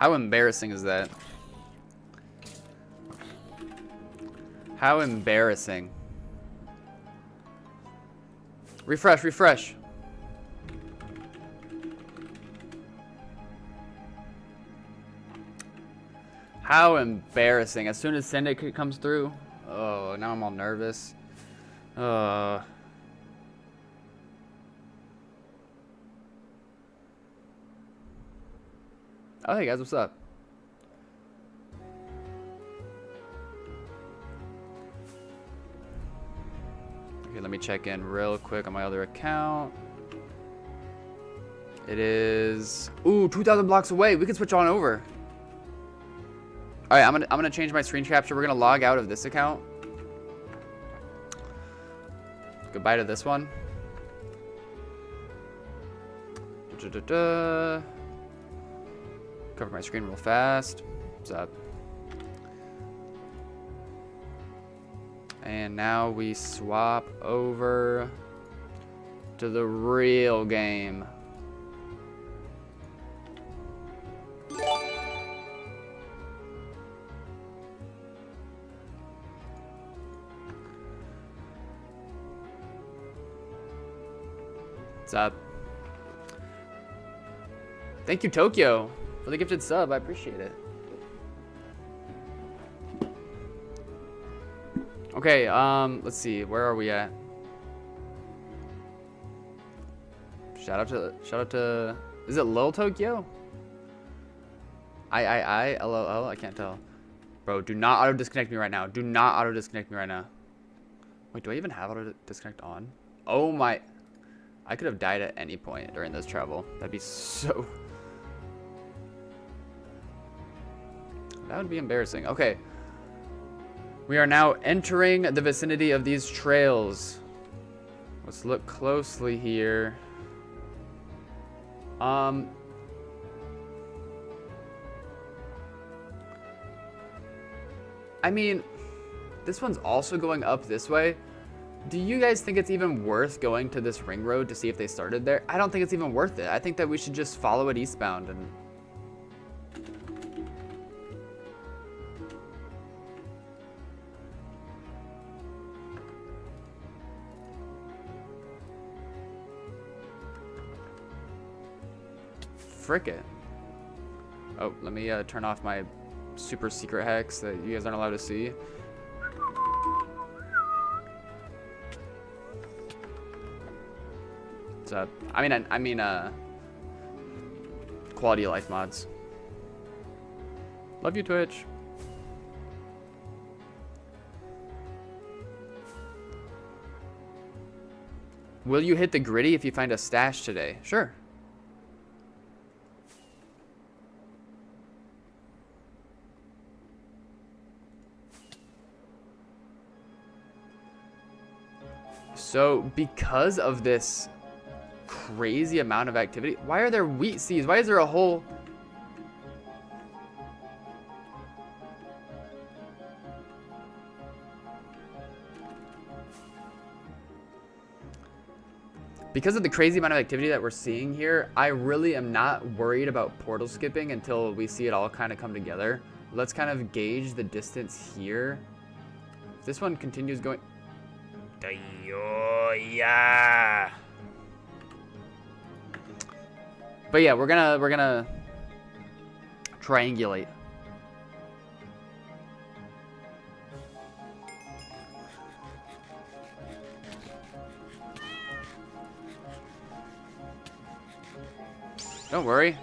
How embarrassing is that? How embarrassing. Refresh, refresh. How embarrassing. As soon as Syndicate comes through. Oh, now I'm all nervous. Oh, hey guys, what's up? Okay, let me check in real quick on my other account. It is, ooh, 2,000 blocks away. We can switch on over. All right, I'm gonna change my screen capture. We're gonna log out of this account. Goodbye to this one. Cover my screen real fast. What's up? And now we swap over to the real game. What's up? Thank you, Tokyo, for the gifted sub. I appreciate it. Okay, let's see. Where are we at? Shout out to is it Lil Tokyo? LOL, I can't tell. Bro, do not auto disconnect me right now. Do not auto disconnect me right now. Wait, do I even have auto disconnect on? Oh my, I could have died at any point during this travel. That'd be so, that would be embarrassing. Okay. We are now entering the vicinity of these trails. Let's look closely here. I mean, this one's also going up this way. Do you guys think it's even worth going to this ring road to see if they started there? I don't think it's even worth it. I think that we should just follow it eastbound and... Frick it. Oh, let me turn off my super secret hex that you guys aren't allowed to see. What's up? I mean, quality of life mods. Love you, Twitch. Will you hit the gritty if you find a stash today? Sure. So, because of this crazy amount of activity, why are there wheat seeds? Why is there a whole... Because of the crazy amount of activity that we're seeing here, I really am not worried about portal skipping until we see it all kind of come together. Let's kind of gauge the distance here. If this one continues going... Yeah. But yeah, we're gonna triangulate. Don't worry.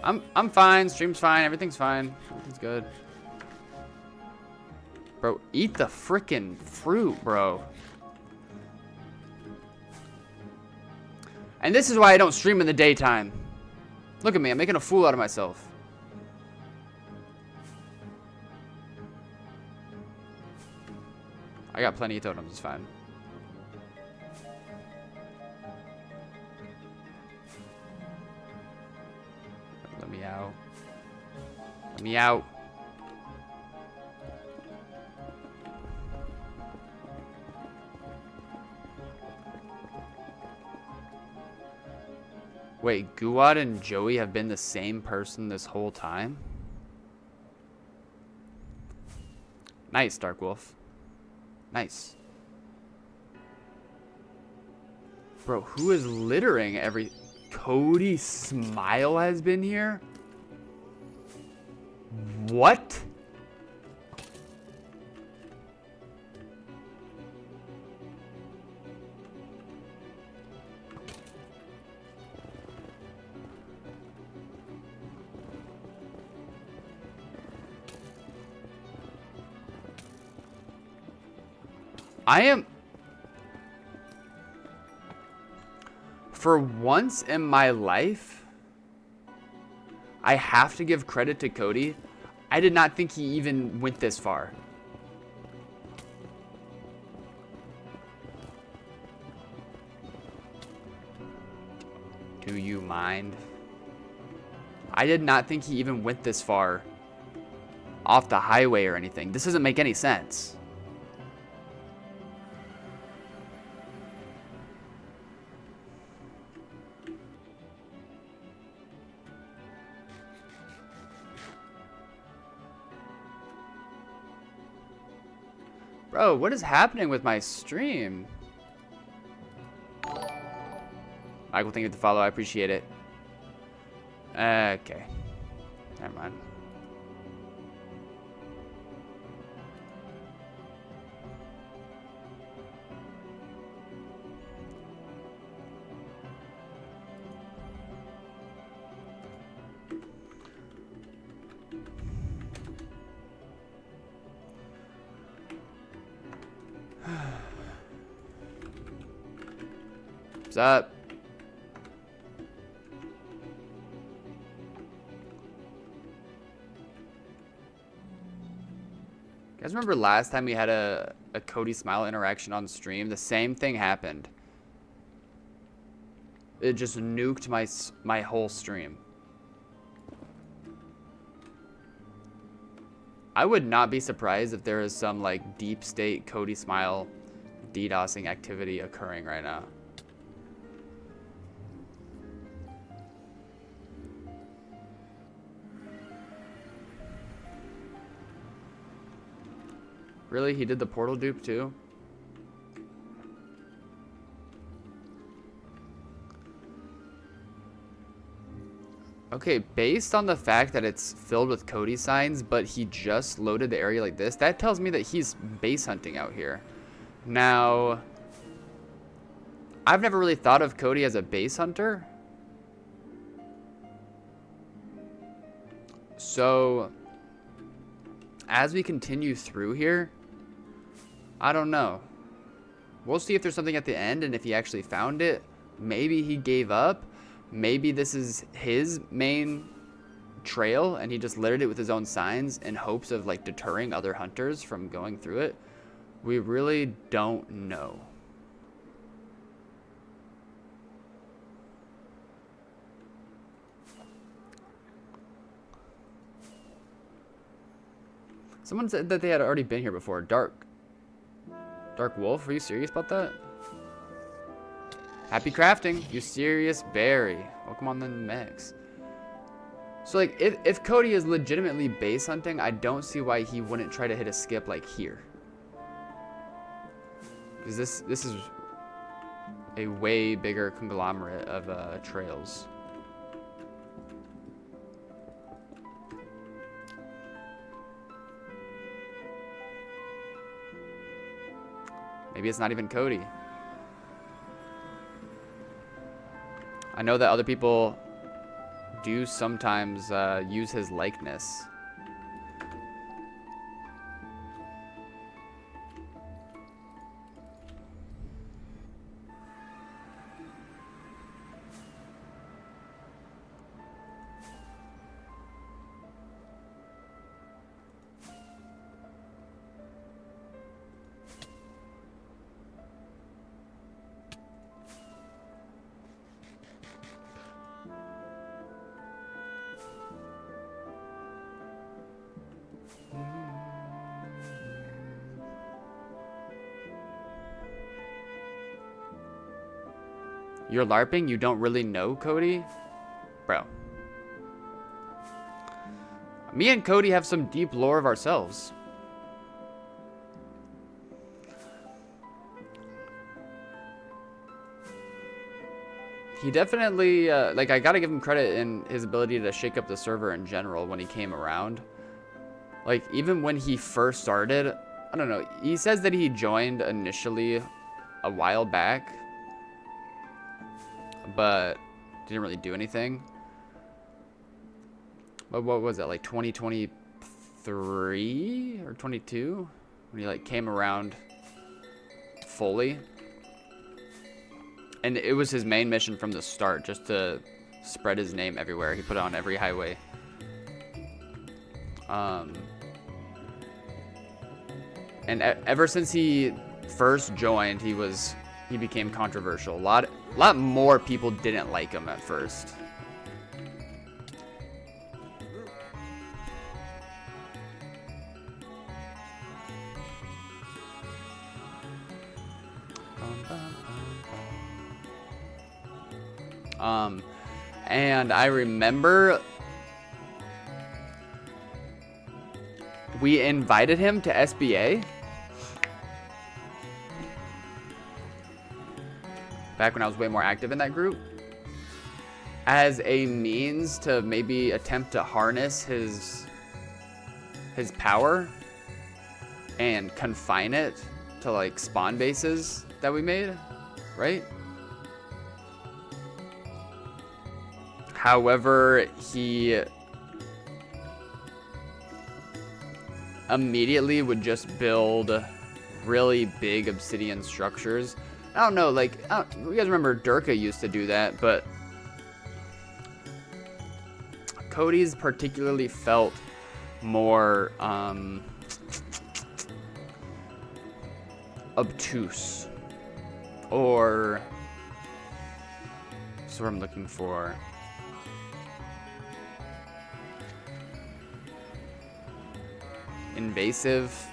I'm fine. Stream's fine. Everything's fine. Everything's good. Bro, eat the frickin' fruit, bro. And this is why I don't stream in the daytime. Look at me, I'm making a fool out of myself. I got plenty of totems, it's fine. Let me out. Let me out. Wait, Guad and Joey have been the same person this whole time? Nice, Dark Wolf. Nice. Bro, who is littering every... Cody Smile has been here? What? I am... For once in my life, I have to give credit to Cody. I did not think he even went this far. Do you mind? I did not think he even went this far off the highway or anything. This doesn't make any sense. Bro, what is happening with my stream? Michael, thank you for the follow. I appreciate it. Okay. Never mind. What's up? You guys remember last time we had a Cody Smile interaction on stream? The same thing happened. It just nuked my whole stream. I would not be surprised if there is some like deep state Cody Smile DDoSing activity occurring right now. Really? He did the portal dupe too? Okay, based on the fact that it's filled with Cody signs, but he just loaded the area like this, that tells me that he's base hunting out here. Now, I've never really thought of Cody as a base hunter. So, as we continue through here, I don't know. We'll see if there's something at the end, and if he actually found it, maybe he gave up. Maybe this is his main trail, and he just littered it with his own signs in hopes of like deterring other hunters from going through it. We really don't know. Someone said that they had already been here before. Dark Wolf, are you serious about that? Happy crafting, you serious Barry. Welcome on the mix. So like, if Cody is legitimately base hunting, I don't see why he wouldn't try to hit a skip like here. Because this is a way bigger conglomerate of trails. Maybe it's not even Cody. I know that other people do sometimes use his likeness. You're LARPing? You don't really know Cody? Bro. Me and Cody have some deep lore of ourselves. He definitely, like, I gotta give him credit in his ability to shake up the server in general when he came around. Like, even when he first started, I don't know, he says that he joined initially a while back, but didn't really do anything. But what was it, like 2023 or 22 when he like came around fully? And it was his main mission from the start, just to spread his name everywhere. He put it on every highway. And ever since he first joined, he became controversial. A lot more people didn't like him at first. And I remember we invited him to SBA back when I was way more active in that group as a means to maybe attempt to harness his power and confine it to like spawn bases that we made, right? However, he immediately would just build really big obsidian structures. I don't know, like, you guys remember Durka used to do that, but Cody's particularly felt more obtuse, or that's what I'm looking for. Invasive.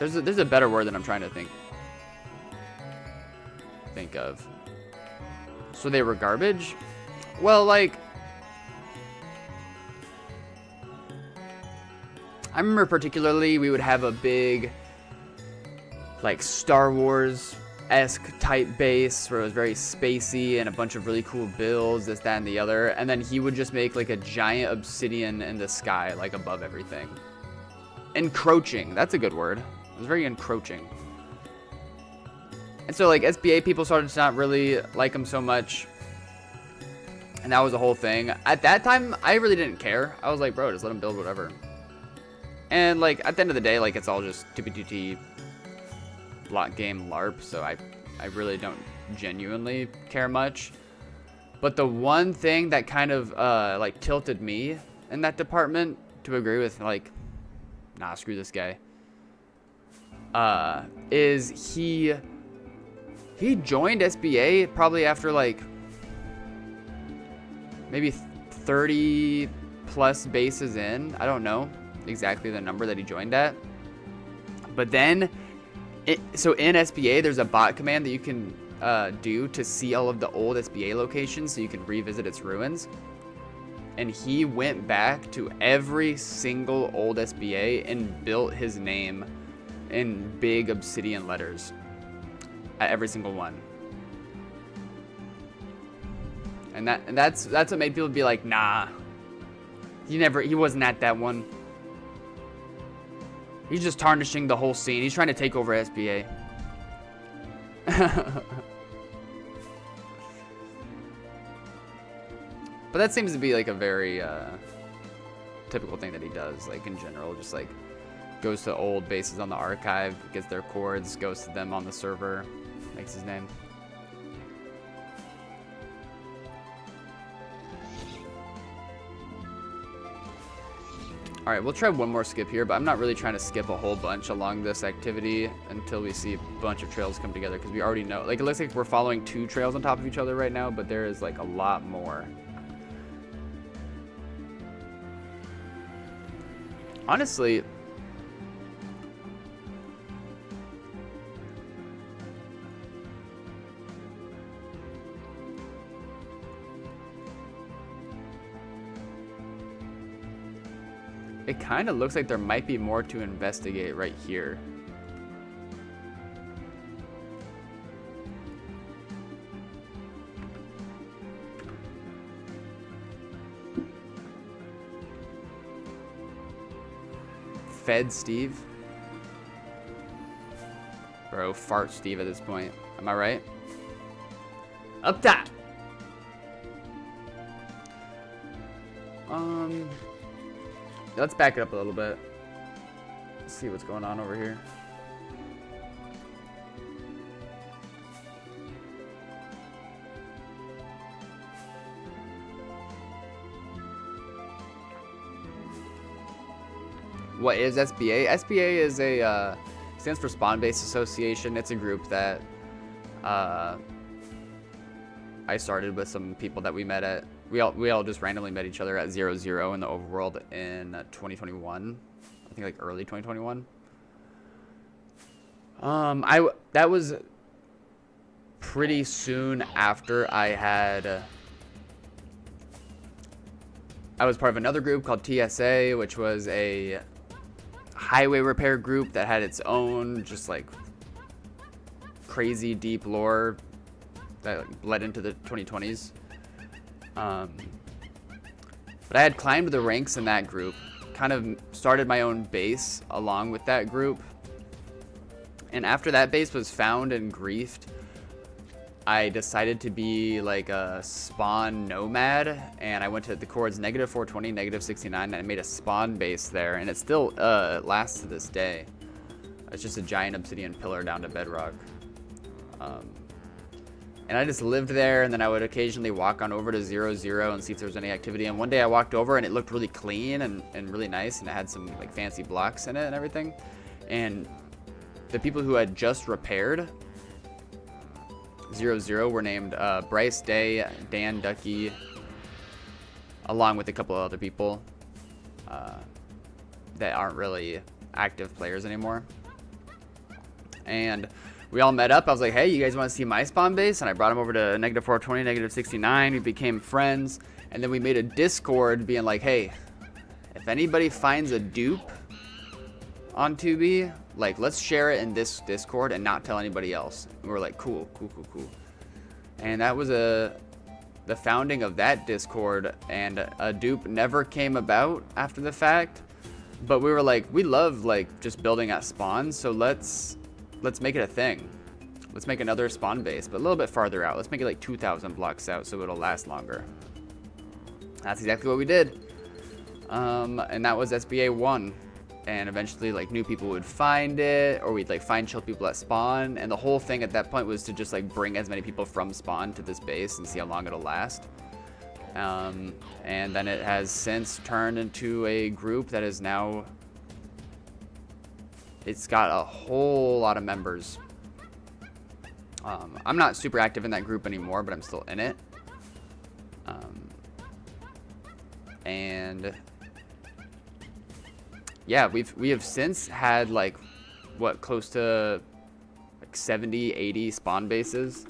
There's a better word that I'm trying to think of. So they were garbage? Well, like, I remember particularly we would have a big like Star Wars-esque type base where it was very spacey and a bunch of really cool builds, this, that, and the other. And then he would just make like a giant obsidian in the sky, like above everything. Encroaching, that's a good word. It was very encroaching. And so like SBA people started to not really like him so much. And that was the whole thing. At that time, I really didn't care. I was like, bro, just let him build whatever. And like at the end of the day, like it's all just 2p2t block game LARP, so I really don't genuinely care much. But the one thing that kind of like tilted me in that department to agree with like, nah, screw this guy, is he joined SBA probably after like maybe 30 plus bases in. I don't know exactly the number that he joined at, but then so in SBA there's a bot command that you can do to see all of the old SBA locations so you can revisit its ruins. And he went back to every single old SBA and built his name in big obsidian letters at every single one. And that's what made people be like, nah, he wasn't at that one. He's just tarnishing the whole scene. He's trying to take over SBA. But that seems to be like a very typical thing that he does, like in general, just like goes to old bases on the archive, gets their chords, goes to them on the server, makes his name. All right, we'll try one more skip here, but I'm not really trying to skip a whole bunch along this activity until we see a bunch of trails come together, because we already know, like, it looks like we're following 2 trails on top of each other right now, but there is like a lot more. Honestly, it kind of looks like there might be more to investigate right here. Fed Steve? Bro, fart Steve at this point. Am I right? Up top! Let's back it up a little bit. Let's see what's going on over here. What is SBA? SBA is a stands for Spawn Based Association. It's a group that I started with some people that we met at. We all just randomly met each other at 0-0 in the overworld in 2021. I think like early 2021. That was pretty soon after I was part of another group called TSA, which was a highway repair group that had its own just like crazy deep lore that like bled into the 2020s. But I had climbed the ranks in that group, kind of started my own base along with that group. And after that base was found and griefed, I decided to be like a spawn nomad, and I went to the coords -420, -69, and I made a spawn base there, and it still lasts to this day. It's just a giant obsidian pillar down to bedrock. And I just lived there, and then I would occasionally walk on over to 0-0 and see if there was any activity. And one day I walked over, and it looked really clean and really nice, and it had some like fancy blocks in it and everything. And the people who had just repaired 0-0 were named Bryce Day, Dan Ducky, along with a couple of other people that aren't really active players anymore. And we all met up. I was like, hey, you guys want to see my spawn base? And I brought them over to -420, -69. We became friends. And then we made a Discord being like, hey, if anybody finds a dupe on 2B, like, let's share it in this Discord and not tell anybody else. And we were like, cool. And that was the founding of that Discord. And a dupe never came about after the fact. But we were like, we love like just building at spawns, so let's make it a thing. Let's make another spawn base, but a little bit farther out. Let's make it like 2,000 blocks out so it'll last longer. That's exactly what we did. And that was SBA 1. And eventually like new people would find it, or we'd like find chill people at spawn. And the whole thing at that point was to just like bring as many people from spawn to this base and see how long it'll last. And then it has since turned into a group that is now, it's got a whole lot of members. I'm not super active in that group anymore, but I'm still in it. And yeah, we have since had like what, close to like 70, 80 spawn bases,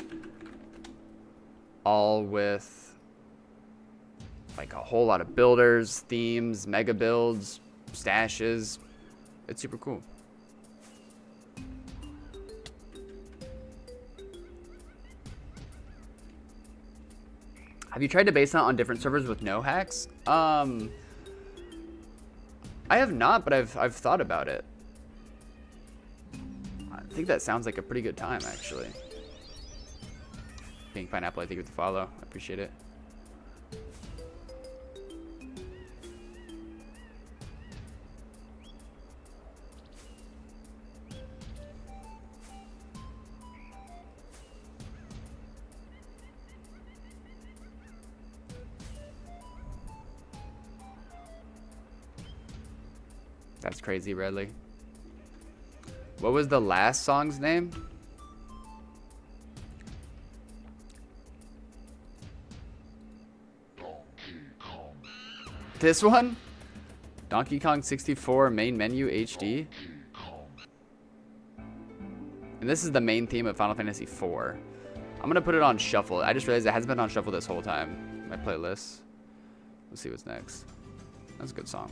all with like a whole lot of builders, themes, mega builds, stashes. It's super cool. Have you tried to base hunt on different servers with no hacks? I have not, but I've thought about it. I think that sounds like a pretty good time, actually. Pink Pineapple, I think, with the follow. I appreciate it. That's crazy, Redley. What was the last song's name? This one? Donkey Kong 64 main menu HD. And this is the main theme of Final Fantasy IV. I'm gonna put it on shuffle. I just realized it hasn't been on shuffle this whole time. My playlist. Let's see what's next. That's a good song.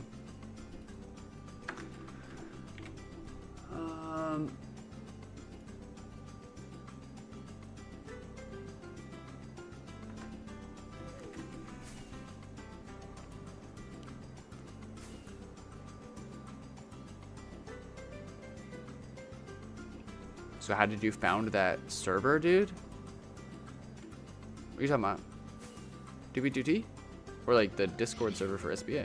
So how did you found that server, dude? What are you talking about? DB2T? Or like the Discord server for SBA?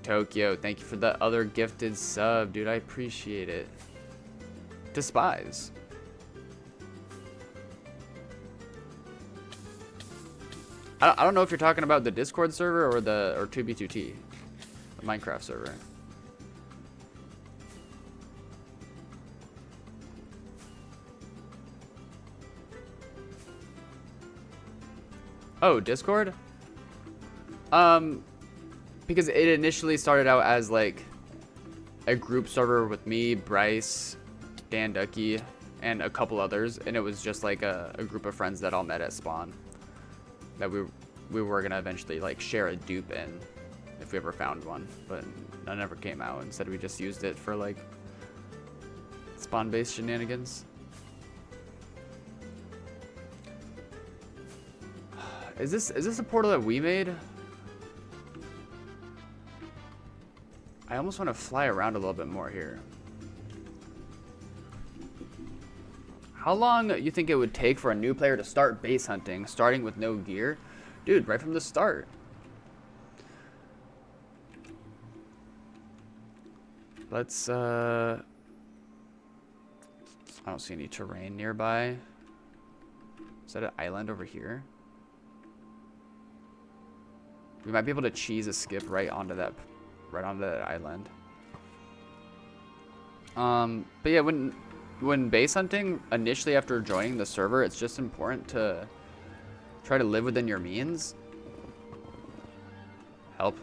Tokyo, thank you for the other gifted sub, dude. I appreciate it. Despise. I don't know if you're talking about the Discord server or 2B2T, the Minecraft server. Oh, Discord? Because it initially started out as like a group server with me, Bryce, Dan Ducky, and a couple others, and it was just like a group of friends that all met at spawn that we were gonna eventually like share a dupe in if we ever found one, but none ever came out. Instead we just used it for like spawn based shenanigans. Is this a portal that we made? I almost want to fly around a little bit more here. How long you think it would take for a new player to start base hunting, starting with no gear? Dude, right from the start. Let's, I don't see any terrain nearby. Is that an island over here? We might be able to cheese a skip right onto that island. But yeah, when base hunting initially after joining the server, it's just important to try to live within your means. Help.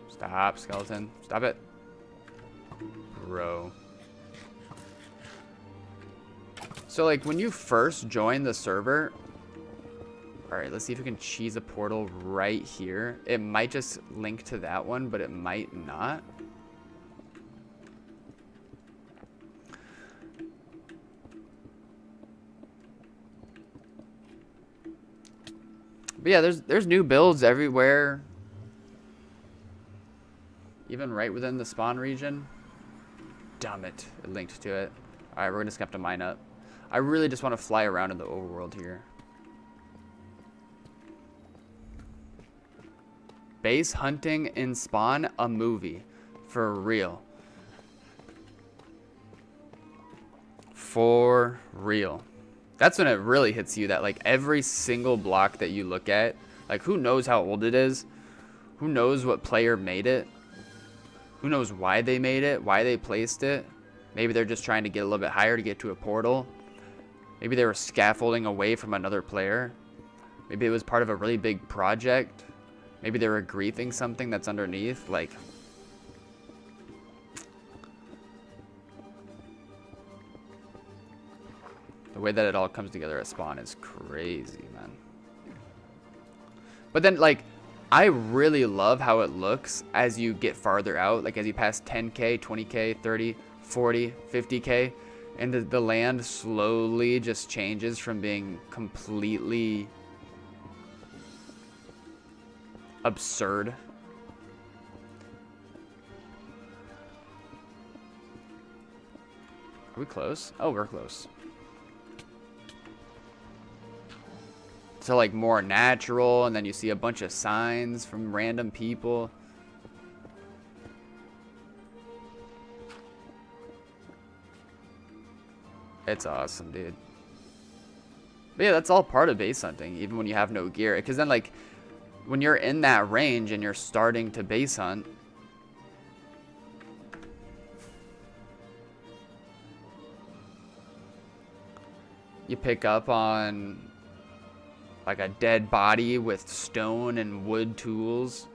Stop, skeleton. Stop it. Bro. So like when you first join the server, all right, let's see if we can cheese a portal right here. It might just link to that one, but it might not. But yeah, there's new builds everywhere. Even right within the spawn region. Damn it, it linked to it. All right, we're just gonna have to mine up. I really just want to fly around in the overworld here. Base hunting in spawn, a movie. For real. For real. That's when it really hits you that like every single block that you look at, like who knows how old it is? Who knows what player made it? Who knows why they made it? Why they placed it? Maybe they're just trying to get a little bit higher to get to a portal. Maybe they were scaffolding away from another player. Maybe it was part of a really big project. Maybe they were griefing something that's underneath, like... The way that it all comes together at spawn is crazy, man. But then, like, I really love how it looks as you get farther out. Like, as you pass 10K, 20K, 30, 40, 50K. And the land slowly just changes from being completely... absurd. Are we close? Oh, we're close. So like more natural, and then you see a bunch of signs from random people. It's awesome, dude. But yeah, that's all part of base hunting, even when you have no gear. Because then like when you're in that range and you're starting to base hunt, you pick up on like a dead body with stone and wood tools.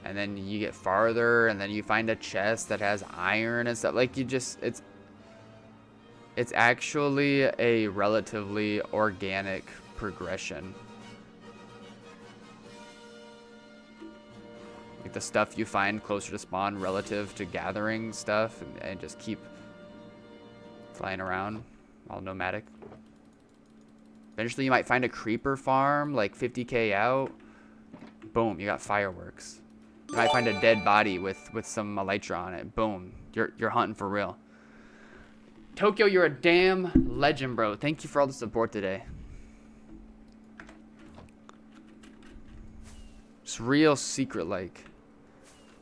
And then you get farther, and then you find a chest that has iron and stuff. Like, you just, it's actually a relatively organic progression. Like, the stuff you find closer to spawn relative to gathering stuff, and just keep flying around, all nomadic. Eventually you might find a creeper farm, like 50k out. Boom, you got fireworks. You might find a dead body with some elytra on it. Boom, you're hunting for real. Tokyo, you're a damn legend, bro. Thank you for all the support today. It's real secret like.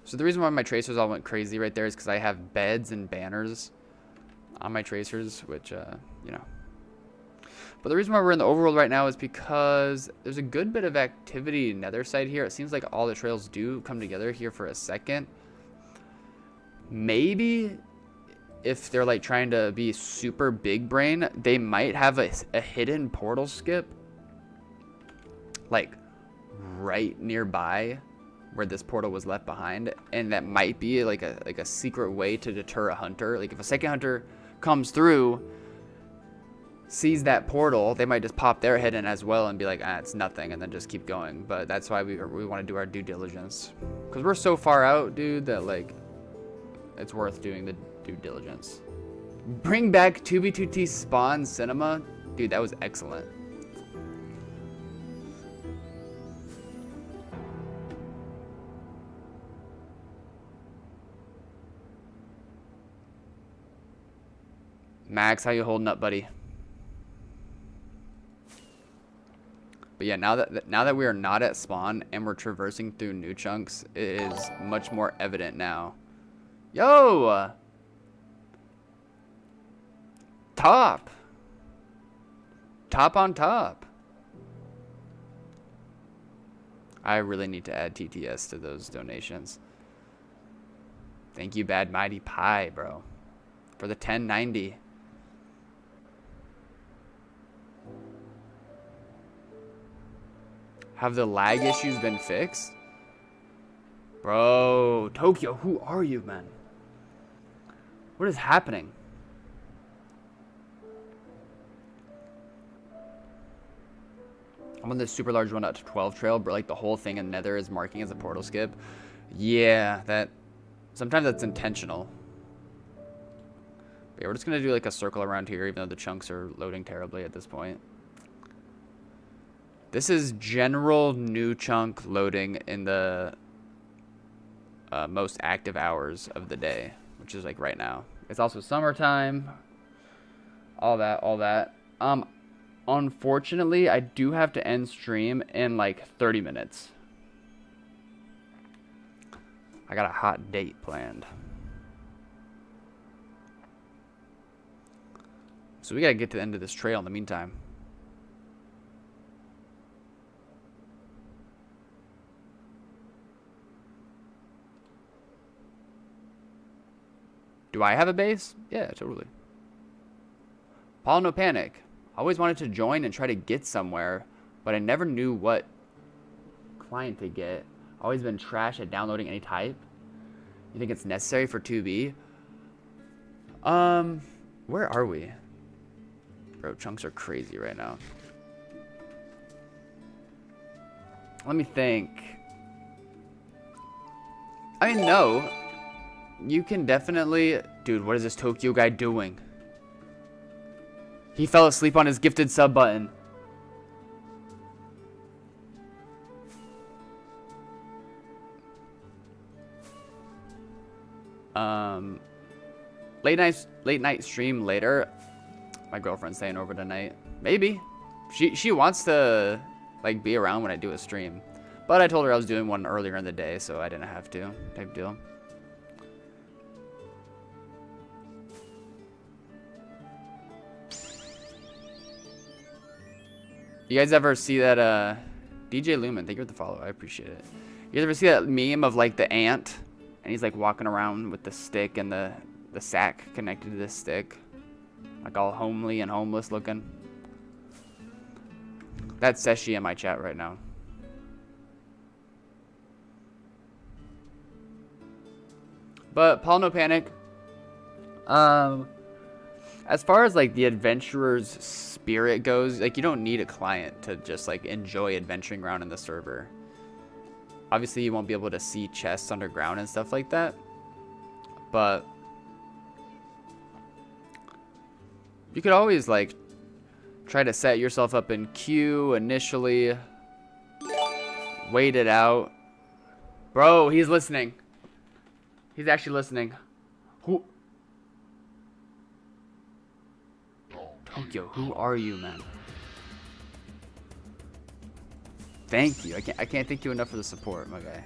So the reason why my tracers all went crazy right there is because I have beds and banners on my tracers, which, you know. But the reason why we're in the overworld right now is because there's a good bit of activity nether side here. It seems like all the trails do come together here for a second. Maybe if they're like trying to be super big brain, they might have a hidden portal skip like right nearby where this portal was left behind, and that might be like a secret way to deter a hunter. Like if a second hunter comes through, sees that portal, they might just pop their head in as well and be like, ah, it's nothing, and then just keep going. But that's why we want to do our due diligence, because we're so far out, dude, that like it's worth doing the due diligence. Bring back 2B2T spawn cinema, dude, that was excellent. Max, how you holding up, buddy? But yeah, now that we are not at spawn and we're traversing through new chunks, it is much more evident now. Yo! Top! Top on top. I really need to add TTS to those donations. Thank you, Bad Mighty Pie, bro, for the 1090. Have the lag issues been fixed? Bro, Tokyo, who are you, man? What is happening? I'm on this super large one out to 12 trail, but like the whole thing in Nether is marking as a portal skip. Yeah, sometimes that's intentional. But yeah, we're just gonna do like a circle around here, even though the chunks are loading terribly at this point. This is general new chunk loading in the most active hours of the day, which is like right now. It's also summertime. All that. Unfortunately, I do have to end stream in like 30 minutes. I got a hot date planned. So we gotta get to the end of this trail in the meantime. Do I have a base? Yeah, totally. Paul, no panic. I always wanted to join and try to get somewhere, but I never knew what client to get. Always been trash at downloading any type. You think it's necessary for 2B? Where are we? Bro, chunks are crazy right now. Let me think. I mean, no. You can definitely... Dude, what is this Tokyo guy doing? He fell asleep on his gifted sub button. Late night stream later. My girlfriend's staying over tonight. Maybe. She wants to like be around when I do a stream. But I told her I was doing one earlier in the day, so I didn't have to. Type deal. You guys ever see that, DJ Lumen, thank you for the follow, I appreciate it. You guys ever see that meme of, like, the ant? And he's, like, walking around with the stick and the sack connected to this stick. Like, all homely and homeless looking. That's Seshi in my chat right now. But Paul, no panic. As far as like the adventurer's spirit goes, like you don't need a client to just like enjoy adventuring around in the server. Obviously, you won't be able to see chests underground and stuff like that, but you could always like try to set yourself up in queue initially, wait it out. Bro, he's listening. He's actually listening. Who? Tokyo, who are you, man? Thank you. I can't thank you enough for the support, my guy.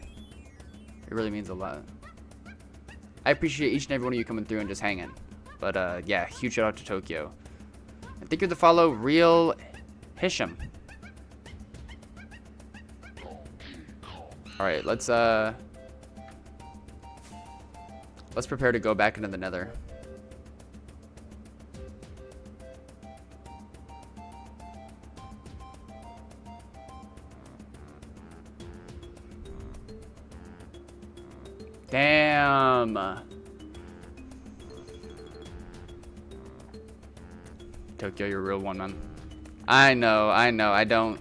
It really means a lot. I appreciate each and every one of you coming through and just hanging. But yeah, huge shout out to Tokyo. And thank you to follow Real Hisham. Alright, let's prepare to go back into the Nether. Damn. Tokyo, you're a real one, man. I know. I don't.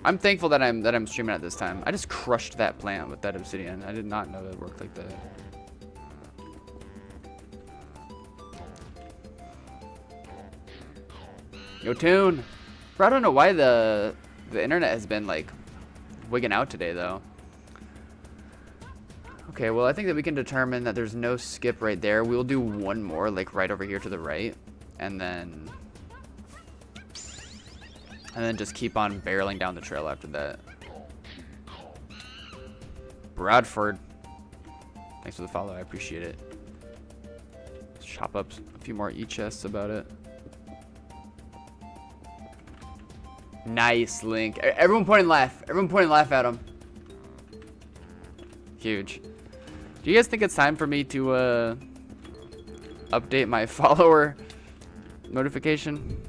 I'm thankful that I'm streaming at this time. I just crushed that plant with that obsidian. I did not know it worked like that. Yo, Tune. Bro, I don't know why the internet has been like wigging out today though. Okay, well I think that we can determine that there's no skip right there. We'll do one more like right over here to the right, and then just keep on barreling down the trail after that. Bradford, thanks for the follow. I appreciate it. Let's chop up a few more e-chests about it. Nice, Link. Everyone point and laugh. Everyone point and laugh at him. Huge. Do you guys think it's time for me to update my follower notification?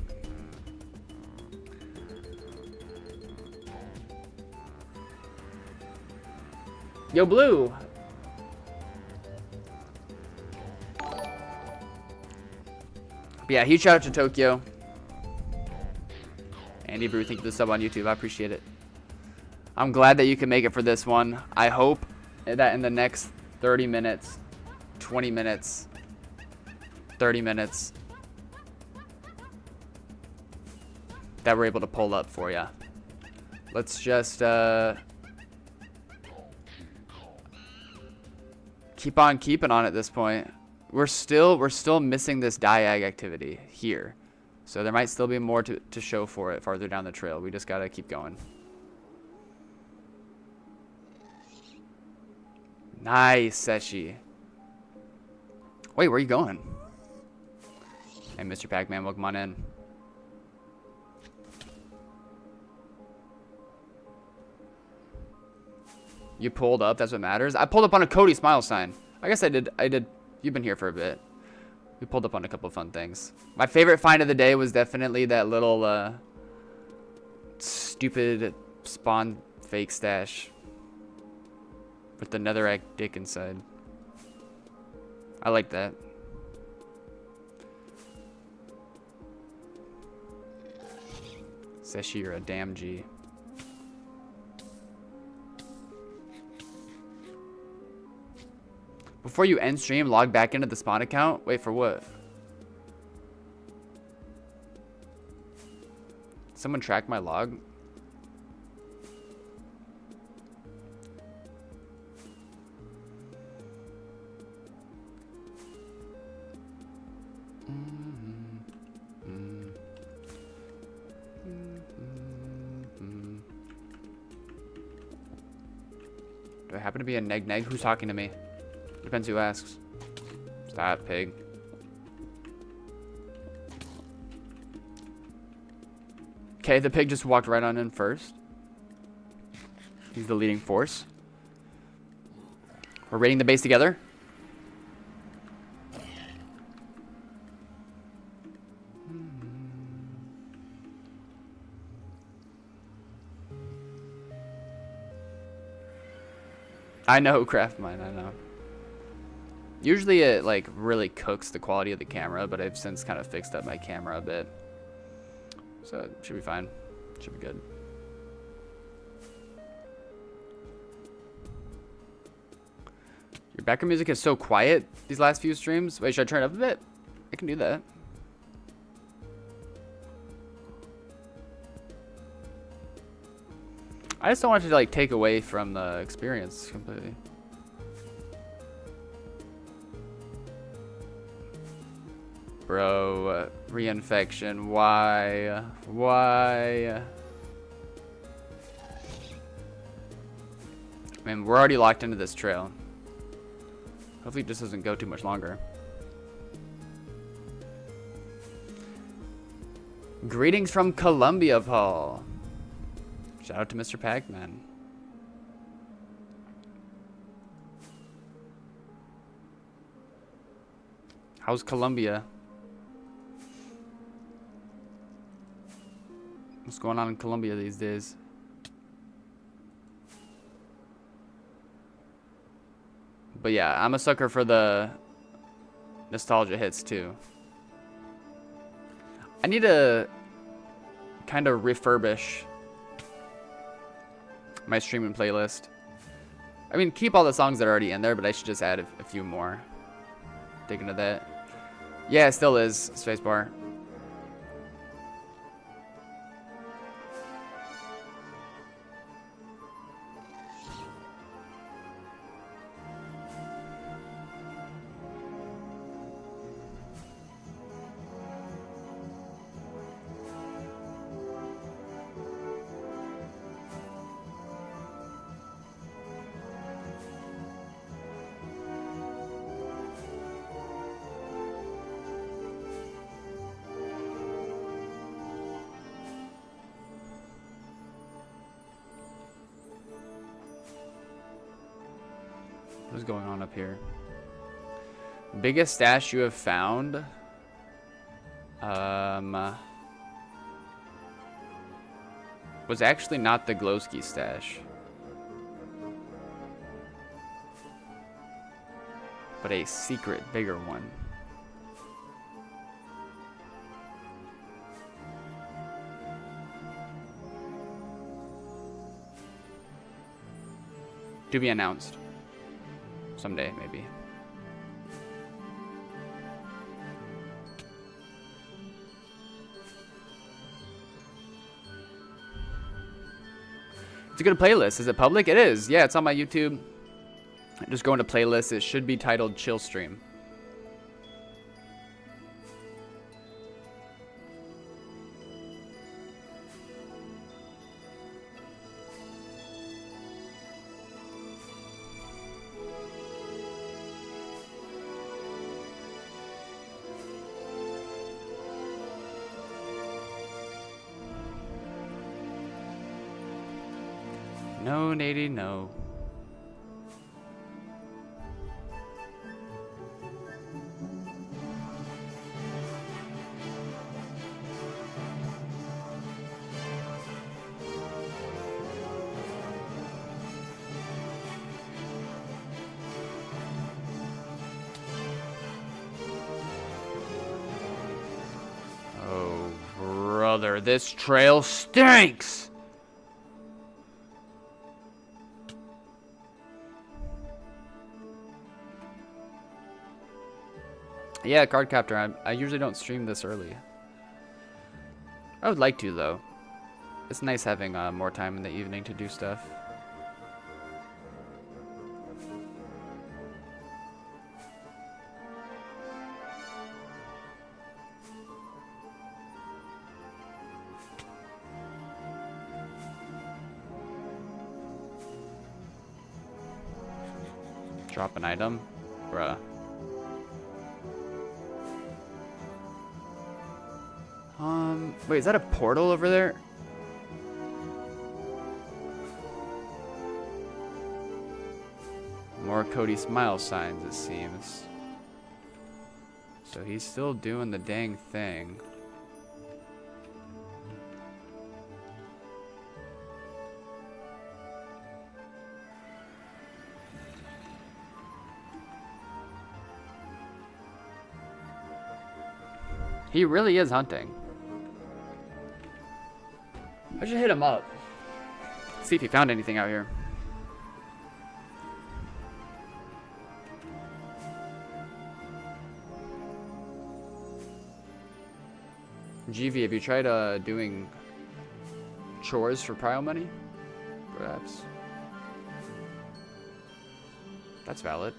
Yo, Blue. But yeah, huge shout out to Tokyo. Andy Brew, thank you for the sub on YouTube. I appreciate it. I'm glad that you can make it for this one. I hope that in the next 30 minutes, 20 minutes, 30 minutes, that we're able to pull up for you. Let's just keep on keeping on at this point. We're still missing this diag activity here. So there might still be more to show for it farther down the trail. We just gotta keep going. Nice, Seshi. Wait, where are you going? Hey, Mr. Pac-Man, welcome on in. You pulled up, that's what matters. I pulled up on a Cody smile sign. I guess I did. You've been here for a bit. We pulled up on a couple of fun things. My favorite find of the day was definitely that little stupid spawn fake stash with the netherrack dick inside. I like that. Seshi, you're a damn G. Before you end stream, log back into the spawn account. Wait, for what? Someone track my log? Do I happen to be a neg? Who's talking to me? Depends who asks. Stop, pig. Okay, the pig just walked right on in first. He's the leading force. We're raiding the base together. I know, craft mine, I know. Usually it like really cooks the quality of the camera, but I've since kind of fixed up my camera a bit. So it should be fine. Should be good. Your background music is so quiet these last few streams. Wait, should I turn it up a bit? I can do that. I just don't want it to like take away from the experience completely. Bro, reinfection. Why? Why? Man, we're already locked into this trail. Hopefully it just doesn't go too much longer. Greetings from Colombia, Paul. Shout out to Mr. Pac-Man. How's Colombia? What's going on in Colombia these days? But yeah, I'm a sucker for the nostalgia hits too. I need to kind of refurbish my streaming playlist. I mean, keep all the songs that are already in there, but I should just add a few more. Dig into that. Yeah, it still is. Spacebar. What's going on up here? Biggest stash you have found? Was actually not the Glowski stash, but a secret bigger one. To be announced. Someday, maybe. It's a good playlist. Is it public? It is. Yeah, it's on my YouTube. Just go into playlist. It should be titled Chill Stream. No, Nady, no. Oh, brother, this trail stinks! Yeah, Cardcaptor, I usually don't stream this early. I would like to, though. It's nice having more time in the evening to do stuff. Drop an item? Bruh. Wait, is that a portal over there? More Cody smile signs, it seems. So he's still doing the dang thing. He really is hunting. I should hit him up. See if he found anything out here. GV, have you tried doing chores for prio money? Perhaps. That's valid.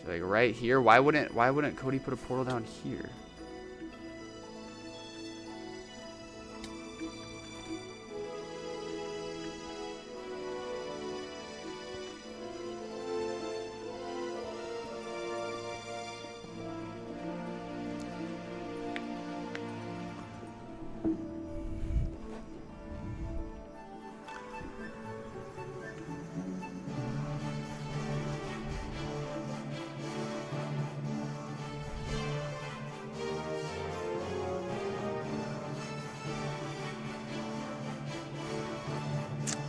So like right here, why wouldn't Cody put a portal down here?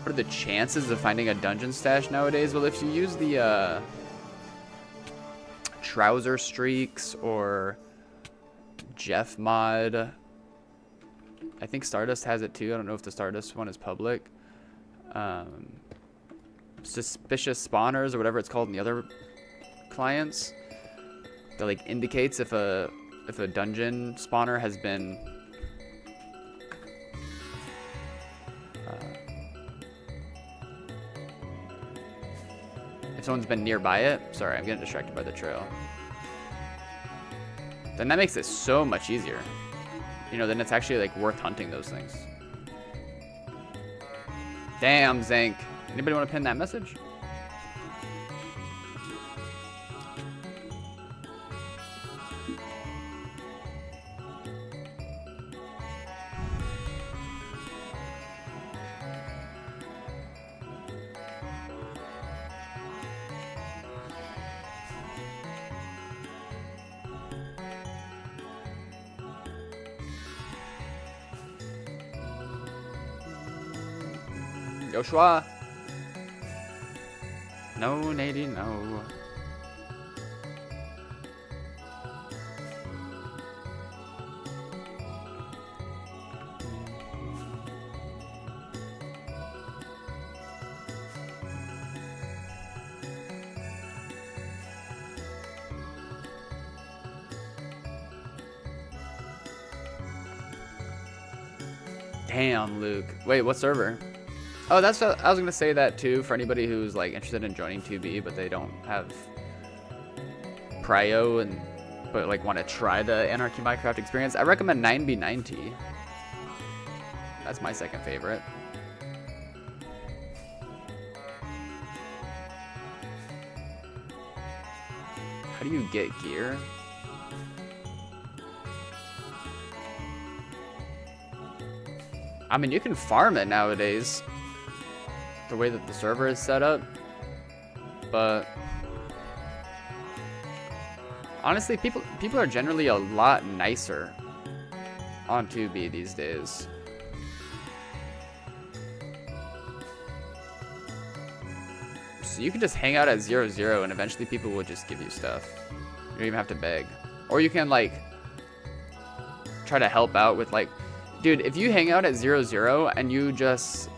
What are the chances of finding a dungeon stash nowadays? Well, if you use the trouser streaks or Jeff mod, I think Stardust has it too. I don't know if the Stardust one is public. Suspicious spawners or whatever it's called in the other clients, that like indicates if a dungeon spawner has been if someone's been nearby it. Sorry, I'm getting distracted by the trail. Then that makes it so much easier. You know, then it's actually like worth hunting those things. Damn, Zank. Anybody want to pin that message? Joshua. No, Nady, no. Damn, Luke. Wait, what server? Oh, that's what, I was gonna say that too for anybody who's like interested in joining 2B, but they don't have prio but like want to try the Anarchy Minecraft experience. I recommend 9B90. That's my second favorite. How do you get gear? I mean, you can farm it nowadays, the way that the server is set up, but honestly, people are generally a lot nicer on 2B these days. So you can just hang out at 0-0 and eventually people will just give you stuff. You don't even have to beg. Or you can like try to help out with like, dude, if you hang out at 0-0 and you just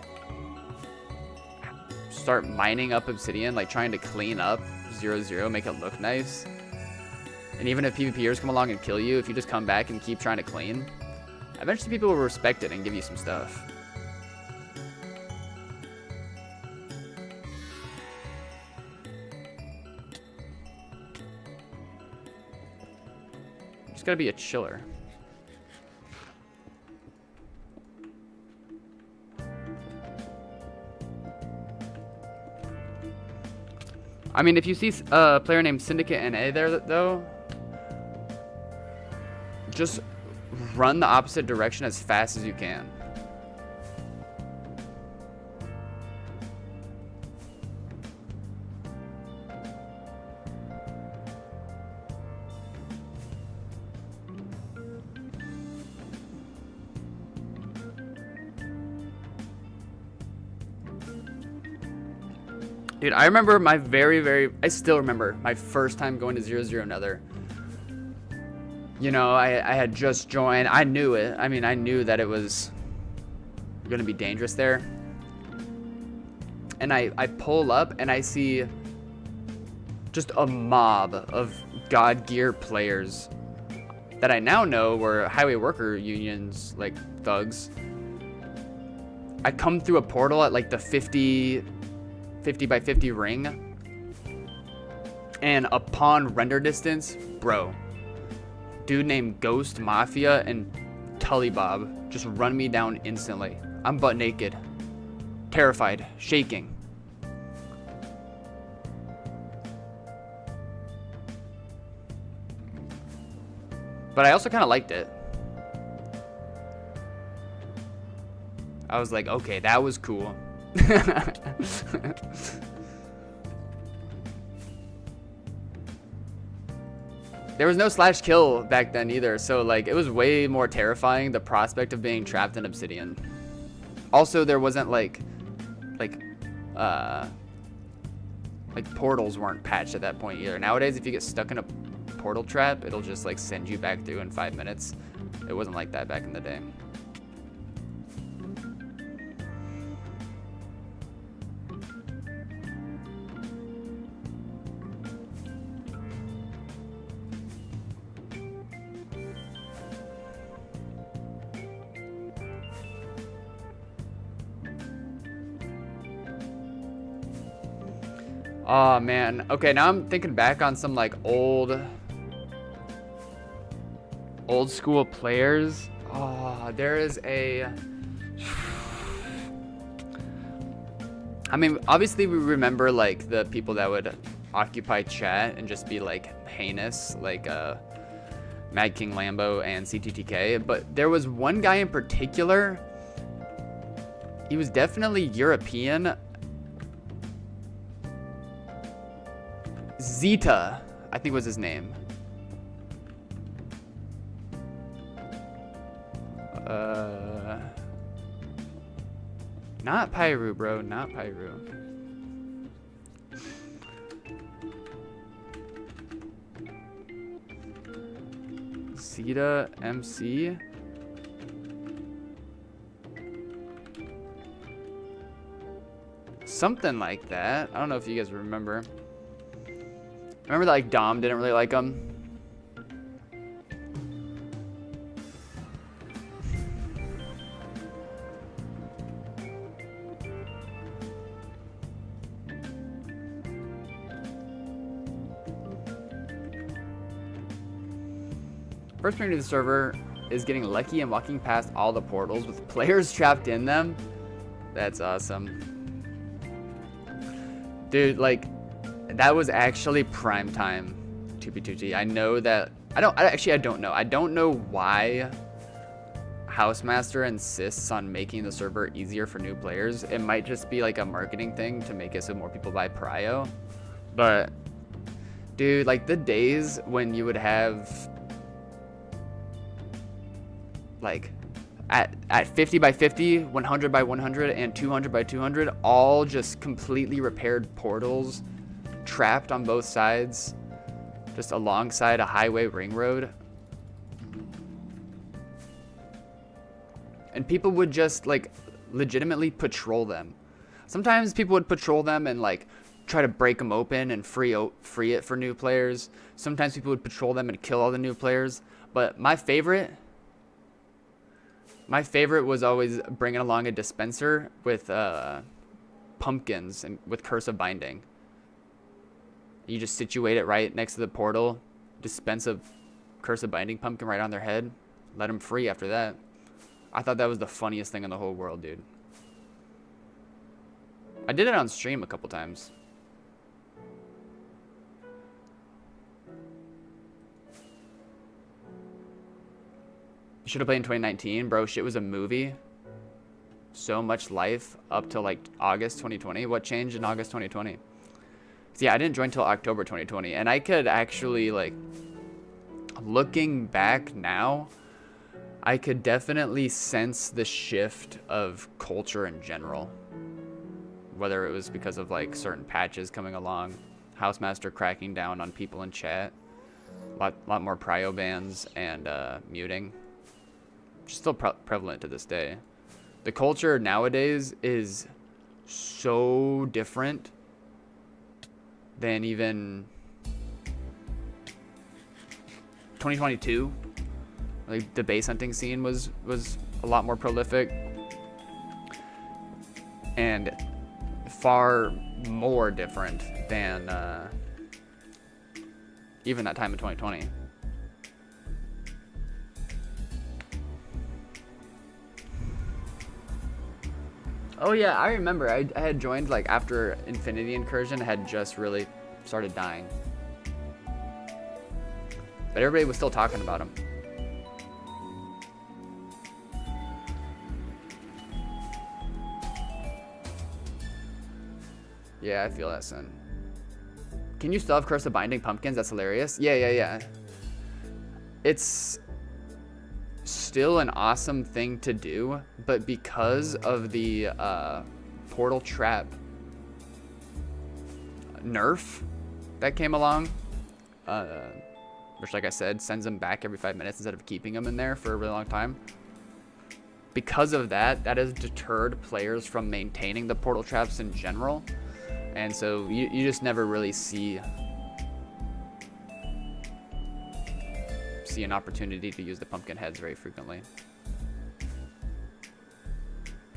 start mining up obsidian, like trying to clean up 0-0, make it look nice. And even if PvPers come along and kill you, if you just come back and keep trying to clean, eventually people will respect it and give you some stuff. You just gotta be a chiller. I mean, if you see a player named Syndicate NA there, though, just run the opposite direction as fast as you can. Dude, I remember my I still remember my first time going to 0-0 Nether. You know, I had just joined. I knew it. I mean, I knew that it was going to be dangerous there. And I pull up and I see just a mob of God Gear players that I now know were highway worker unions, like thugs. I come through a portal at like the 50 by 50 ring. And upon render distance, bro, dude named Ghost Mafia and Tully Bob just run me down instantly. I'm butt naked, terrified, shaking. But I also kind of liked it. I was like, okay, that was cool. There was no slash kill back then either, so like it was way more terrifying, the prospect of being trapped in obsidian. Also, there wasn't like portals weren't patched at that point either. Nowadays, if you get stuck in a portal trap, it'll just like send you back through in 5 minutes. It wasn't like that back in the day. Oh man. Okay, now I'm thinking back on some like old school players. Oh, there is a... I mean, obviously we remember like the people that would occupy chat and just be like heinous, like Mad King Lambo and CTTK, but there was one guy in particular. He was definitely European. Zeta, I think was his name. Not Pyru, bro. Not Pyru. Zeta MC. Something like that. I don't know if you guys remember. Remember that like Dom didn't really like him? First ring to the server is getting lucky and walking past all the portals with players trapped in them. That's awesome. Dude, like, that was actually prime time 2p2t. I know that, I don't know. I don't know why Housemaster insists on making the server easier for new players. It might just be like a marketing thing to make it so more people buy Prio. But, dude, like the days when you would have like at 50 by 50, 100 by 100, and 200 by 200, all just completely repaired portals, trapped on both sides, just alongside a highway ring road. And people would just like legitimately patrol them. Sometimes people would patrol them and like try to break them open and free it for new players. Sometimes people would patrol them and kill all the new players. But my favorite was always bringing along a dispenser with pumpkins and with Curse of Binding. You just situate it right next to the portal, dispense a Curse of Binding pumpkin right on their head, let them free after that. I thought that was the funniest thing in the whole world, dude. I did it on stream a couple times. You should have played in 2019, bro. Shit was a movie. So much life up till like August 2020. What changed in August 2020? So yeah, I didn't join till October 2020, and I could actually like, looking back now, I could definitely sense the shift of culture in general. whether it was because of like certain patches coming along, Housemaster cracking down on people in chat, lot more prio bans and muting, which is still prevalent to this day. The culture nowadays is so different than even 2022. Like the base hunting scene was a lot more prolific and far more different than even that time in 2020. Oh yeah, I remember. I had joined like after Infinity Incursion had just really started dying, but everybody was still talking about him. Yeah, I feel that, son. Can you still have Curse of Binding Pumpkins? That's hilarious. Yeah. It's still an awesome thing to do, but because of the portal trap nerf that came along, which, like I said, sends them back every 5 minutes instead of keeping them in there for a really long time. Because of that, that has deterred players from maintaining the portal traps in general. And so you just never really see an opportunity to use the pumpkin heads very frequently.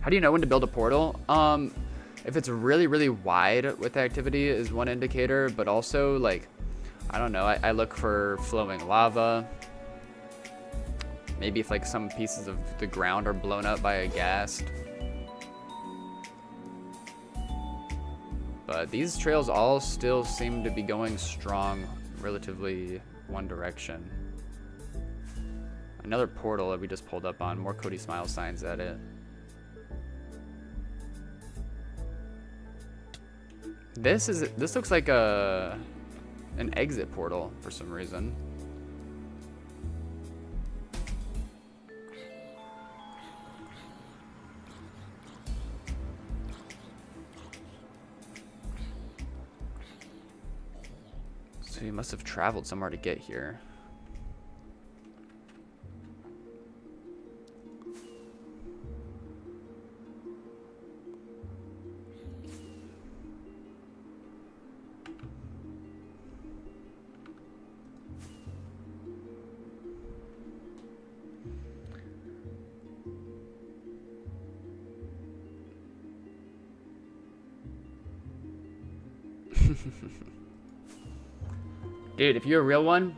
How do you know when to build a portal? If it's really, really wide with activity is one indicator, but also like, I don't know, I look for flowing lava. Maybe if like some pieces of the ground are blown up by a ghast. But these trails all still seem to be going strong, relatively one direction. Another portal that we just pulled up on, more Cody smile signs at it. This looks like an exit portal for some reason. So you must have traveled somewhere to get here. Dude, if you're a real one,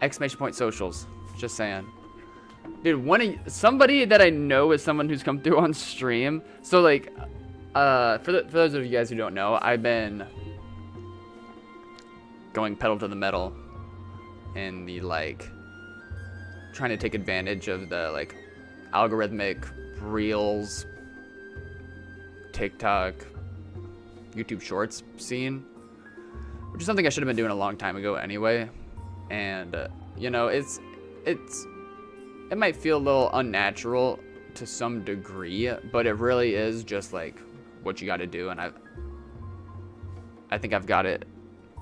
exclamation point socials. Just saying. Dude, somebody that I know is someone who's come through on stream. So like, for those of you guys who don't know, I've been going pedal to the metal in the like, trying to take advantage of the like algorithmic reels, TikTok, YouTube Shorts scene. Which is something I should have been doing a long time ago anyway. And, you know, it might feel a little unnatural to some degree, but it really is just like what you got to do. And I think I've got it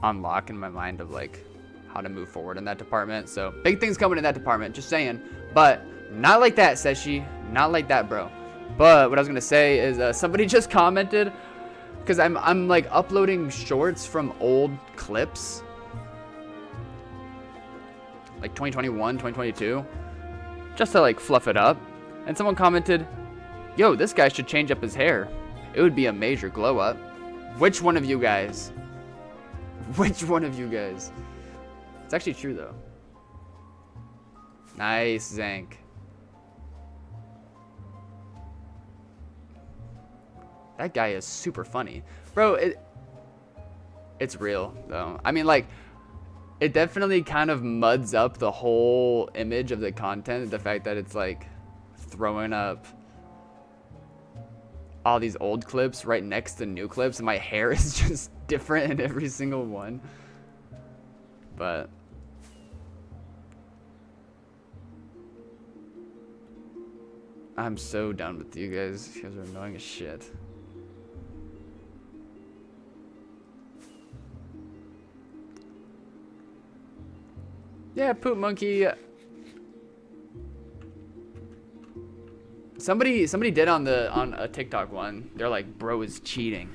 on lock in my mind of like how to move forward in that department. So big things coming in that department, just saying. But not like that, says she. Not like that, bro. But what I was going to say is somebody just commented, because I'm like uploading shorts from old clips, like 2021, 2022, just to like fluff it up. And someone commented, yo, this guy should change up his hair. It would be a major glow up. Which one of you guys? Which one of you guys? It's actually true though. Nice, Zank. That guy is super funny. Bro, it's real, though. I mean, like, it definitely kind of muds up the whole image of the content. The fact that it's, like, throwing up all these old clips right next to new clips. And my hair is just different in every single one. But I'm so done with you guys. You guys are annoying as shit. Yeah, Poop Monkey. Somebody did on a TikTok one. They're like, bro is cheating.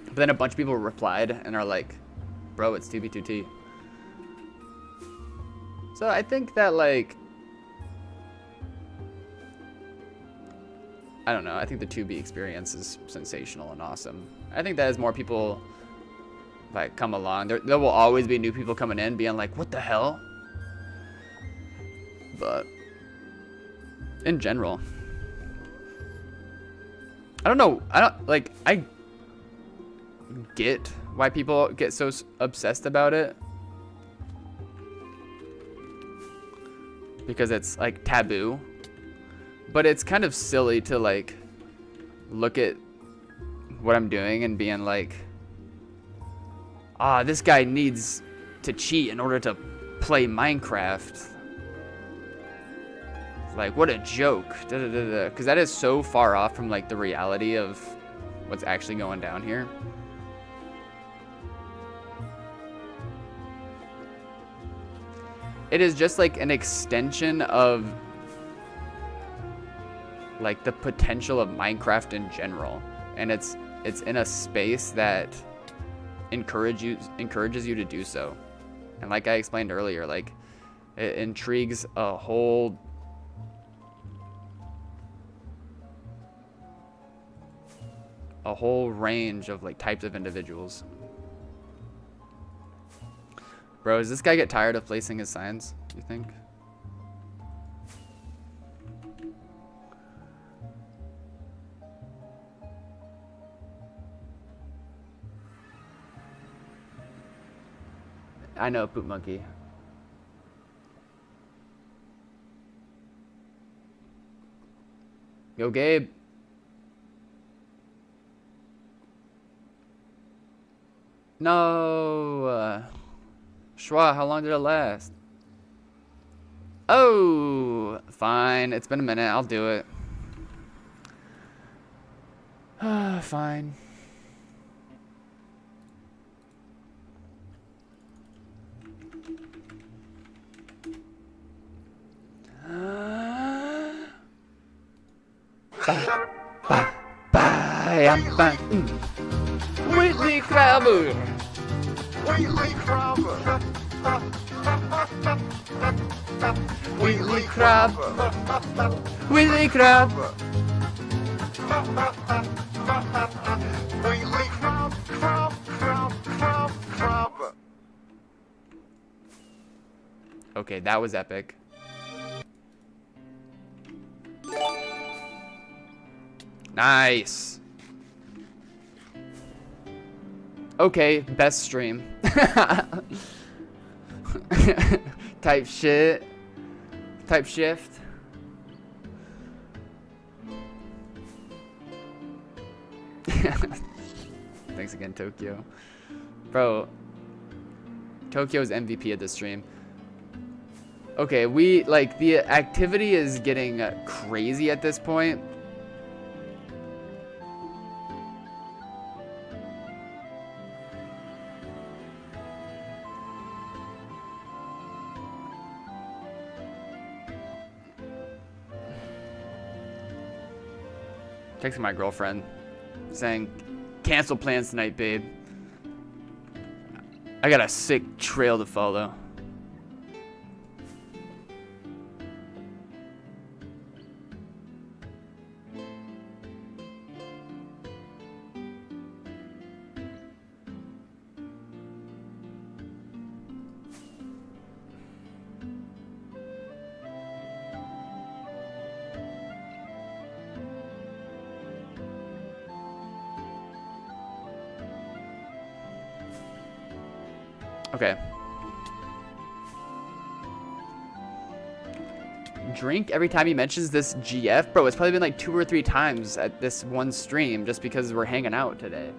But then a bunch of people replied and are like, bro, it's 2B2T. So I think that, like, I don't know. I think the 2B experience is sensational and awesome. I think that as more people like come along, there will always be new people coming in being like, what the hell? But in general, I don't know. I get why people get so obsessed about it. Because it's like taboo. But it's kind of silly to like look at what I'm doing and being like, this guy needs to cheat in order to play Minecraft. Like, what a joke. Because that is so far off from like the reality of what's actually going down here. It is just like an extension of like the potential of Minecraft in general, and it's in a space that encourages you to do so. And like I explained earlier, like it intrigues a whole range of like types of individuals. Bro, does this guy get tired of placing his signs, you think? I know, Poop Monkey. Yo, Gabe. No. Schwa, how long did it last? Oh, fine. It's been a minute. I'll do it. Fine. Weekly Crabber. Weekly Crabber. Weekly Crab. Weekly Crab. Weekly Crab. Okay, that was epic. Nice. Okay, best stream. Type shit. Type shift. Thanks again, Tokyo. Bro, Tokyo's MVP of this stream. Okay, the activity is getting crazy at this point. Texting my girlfriend saying, cancel plans tonight, babe. I got a sick trail to follow. Okay. Drink every time he mentions this GF? Bro, it's probably been like 2 or 3 times at this one stream just because we're hanging out today.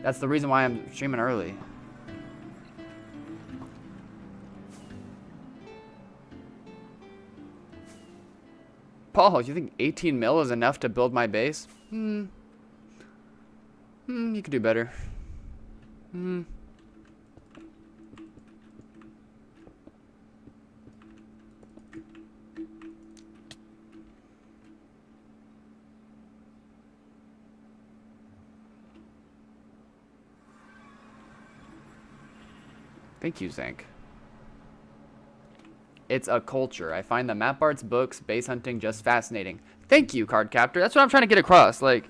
That's the reason why I'm streaming early. Paul, you think 18 mil is enough to build my base? You could do better. Thank you, Zank. It's a culture. I find the map arts, books, base hunting just fascinating. Thank you, Card Captor. That's what I'm trying to get across. Like,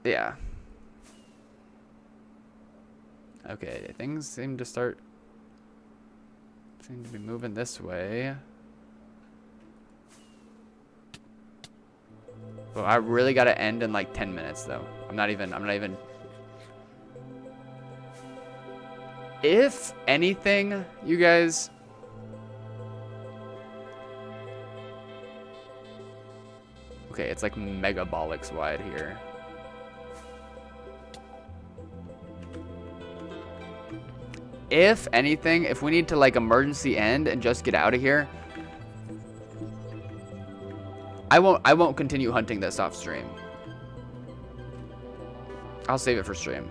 yeah. Okay, things seem to be moving this way. Well, I really gotta end in like 10 minutes though. I'm not even. If anything, you guys. Okay, it's like megabolics wide here. If anything, if we need to like emergency end and just get out of here, I won't continue hunting this off stream. I'll save it for stream.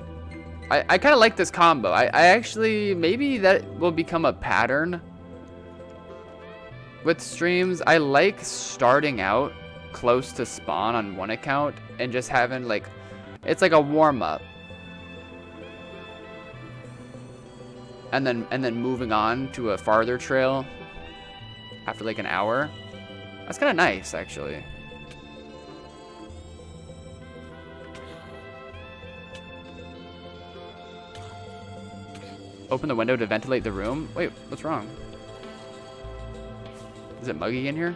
I kind of like this combo. I actually, maybe that will become a pattern with streams. I like starting out close to spawn on one account and just having like, it's like a warm-up. And then moving on to a farther trail after like an hour. That's kind of nice, actually. Open the window to ventilate the room. Wait, what's wrong? Is it muggy in here?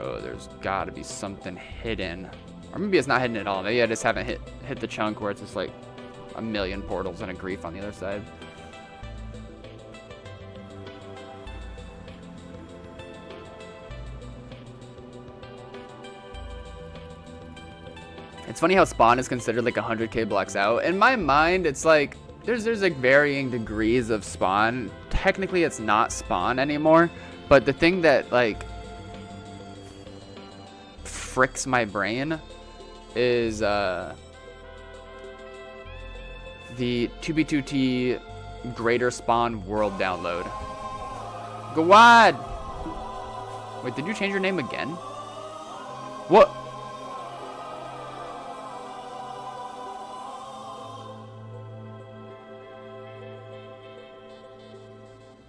Oh, there's gotta be something hidden. Or maybe it's not hidden at all. Maybe I just haven't hit the chunk where it's just like a million portals and a grief on the other side. It's funny how spawn is considered like 100k blocks out. In my mind, it's like there's like varying degrees of spawn. Technically, it's not spawn anymore, but the thing that like fricks my brain is the 2B2T greater spawn world download. Gawad! Wait, did you change your name again? What?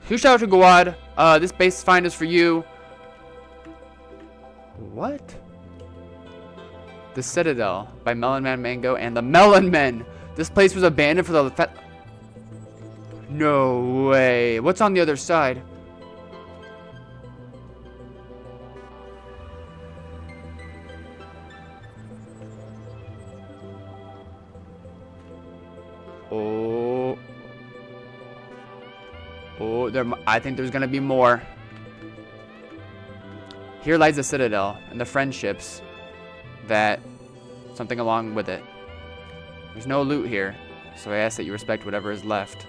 Huge shout out to Gawad. This base find is for you. What? The Citadel by Melon Man Mango and the Melon Men. This place was abandoned for the No way. What's on the other side? Oh. Oh, I think there's gonna be more. Here lies the Citadel and the friendships that something along with it. There's no loot here, so I ask that you respect whatever is left.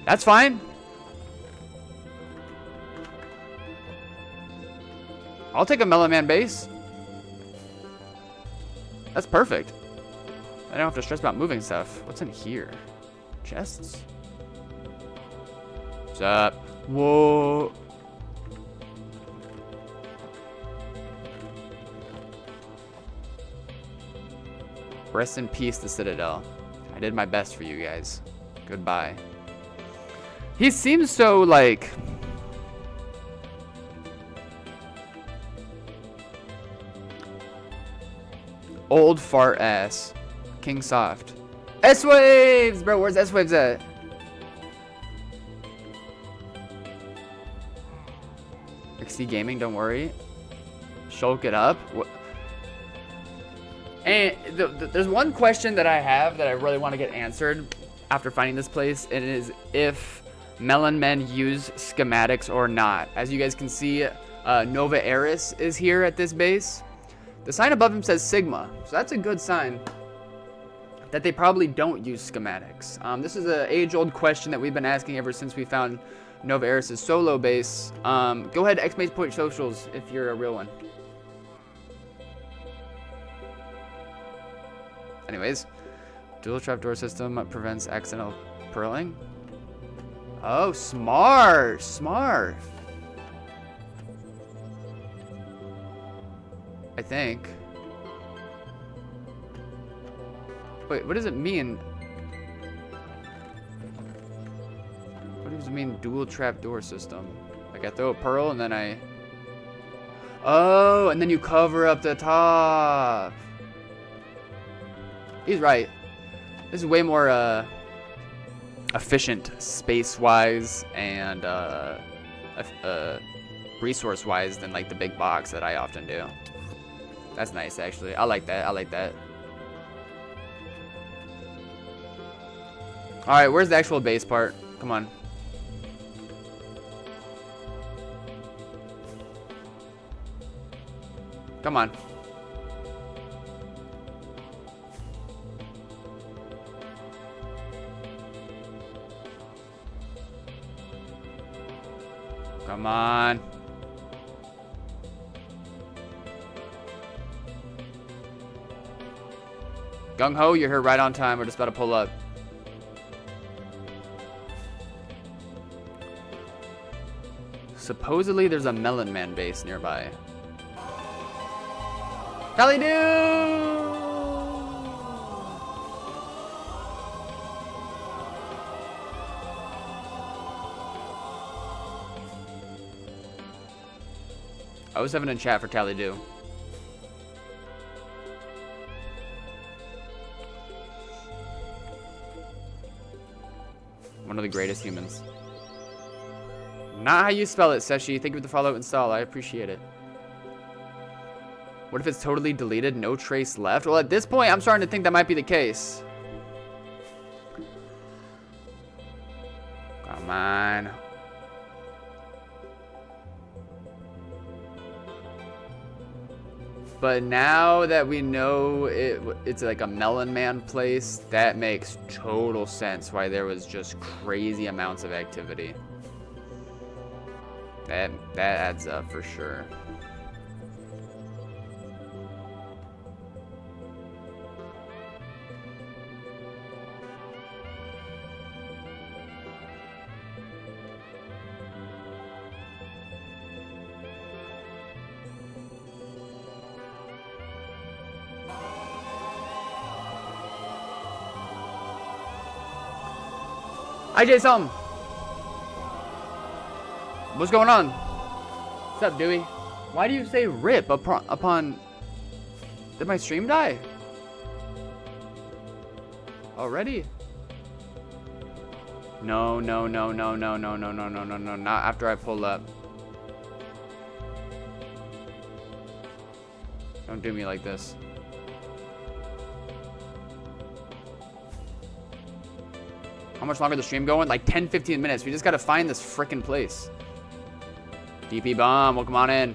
That's fine. I'll take a Melon Man base. That's perfect. I don't have to stress about moving stuff. What's in here? Chests? What's up? Whoa. Rest in peace, the Citadel. I did my best for you guys. Goodbye. He seems so, like... old fart ass. King Soft. S-Waves! Bro, where's S-Waves at? XD Gaming, don't worry. Shulk it up. What? And there's one question that I have that I really want to get answered after finding this place. And it is if Melon Men use schematics or not. As you guys can see, Nova Eris is here at this base. The sign above him says Sigma. So that's a good sign that they probably don't use schematics. This is an age-old question that we've been asking ever since we found Nova Eris' solo base. Go ahead, !socials if you're a real one. Anyways, dual trapdoor system prevents accidental purling. Oh, smart, smart. I think. Wait, what does it mean? What does it mean, dual trapdoor system? Like I throw a pearl and then I... Oh, and then you cover up the top. He's right. This is way more efficient space-wise and resource-wise than like the big box that I often do. That's nice, actually. I like that. I like that. All right, where's the actual base part? Come on. Come on. Come on. Gung Ho, you're here right on time. We're just about to pull up. Supposedly there's a Melon Man base nearby. Tally do! I was having in chat for Tally do. One of the greatest humans. Not how you spell it, Seshi. Thank you for the follow install. I appreciate it. What if it's totally deleted? No trace left? Well, at this point, I'm starting to think that might be the case. Come on. But now that we know it's like a Melon Man place, that makes total sense why there was just crazy amounts of activity. That adds up for sure. Hi, Jason. What's going on? What's up, Dewey? Why do you say rip upon... Did my stream die? Already? No, no, no, no, no, no, no, no, no, no, no. Not after I pull up. Don't do me like this. How much longer the stream going? Like 10-15 minutes. We just gotta find this frickin' place. DP bomb, welcome on in.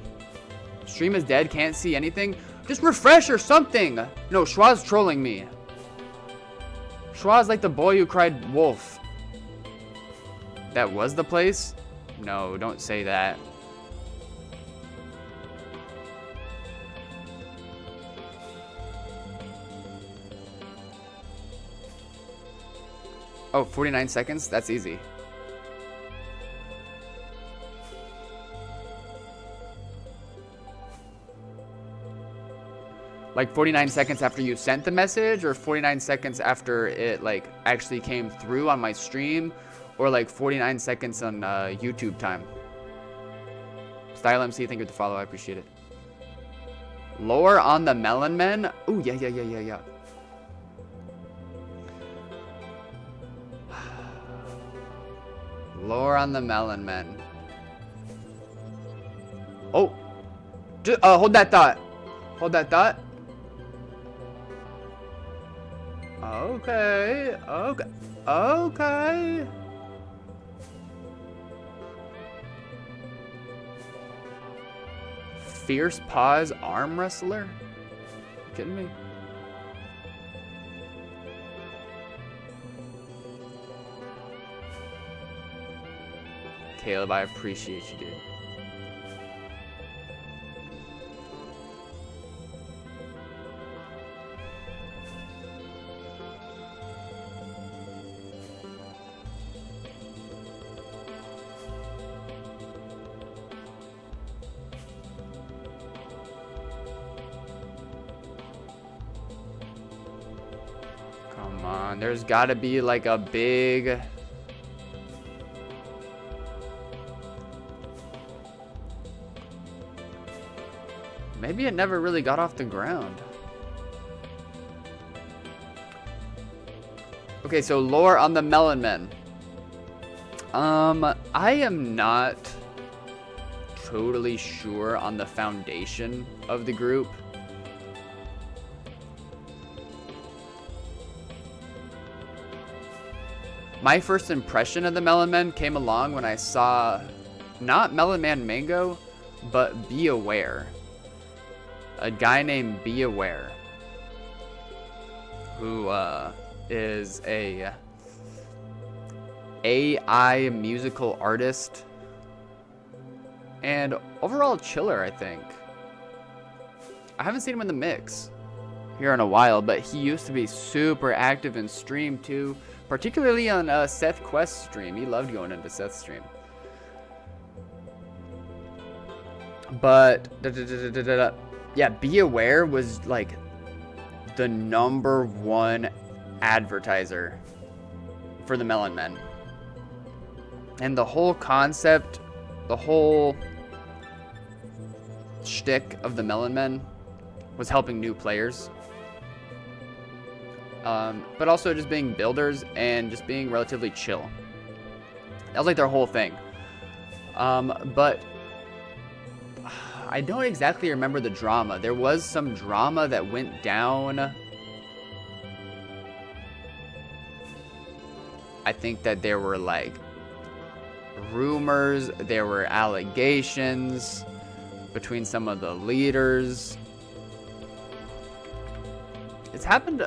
Stream is dead, can't see anything. Just refresh or something. No, Schwa's trolling me. Schwa's like the boy who cried wolf. That was the place? No, don't say that. Oh, 49 seconds? That's easy. Like 49 seconds after you sent the message, or 49 seconds after it like actually came through on my stream, or like 49 seconds on YouTube time. Style MC, thank you for the follow, I appreciate it. Lore on the Melon Men? Ooh, yeah. Lore on the Melon Men. Oh, hold that thought. Hold that thought. Okay. Fierce Paws arm wrestler? You kidding me? Caleb, I appreciate you, dude. Come on, there's gotta be like a big... Maybe it never really got off the ground. Okay, so lore on the Melon Men. I am not totally sure on the foundation of the group. My first impression of the Melon Men came along when I saw not Melon Man Mango, but Be Aware. A guy named Be Aware, who is a AI musical artist and overall chiller, I think. I haven't seen him in the mix here in a while, but he used to be super active in stream too, particularly on Seth Quest's stream. He loved going into Seth's stream. But yeah, Be Aware was like the #1 advertiser for the Melon Men. And the whole concept, the whole shtick of the Melon Men was helping new players. But also just being builders and just being relatively chill. That was like their whole thing. But I don't exactly remember the drama. There was some drama that went down. I think that there were like rumors, there were allegations between some of the leaders. It's happened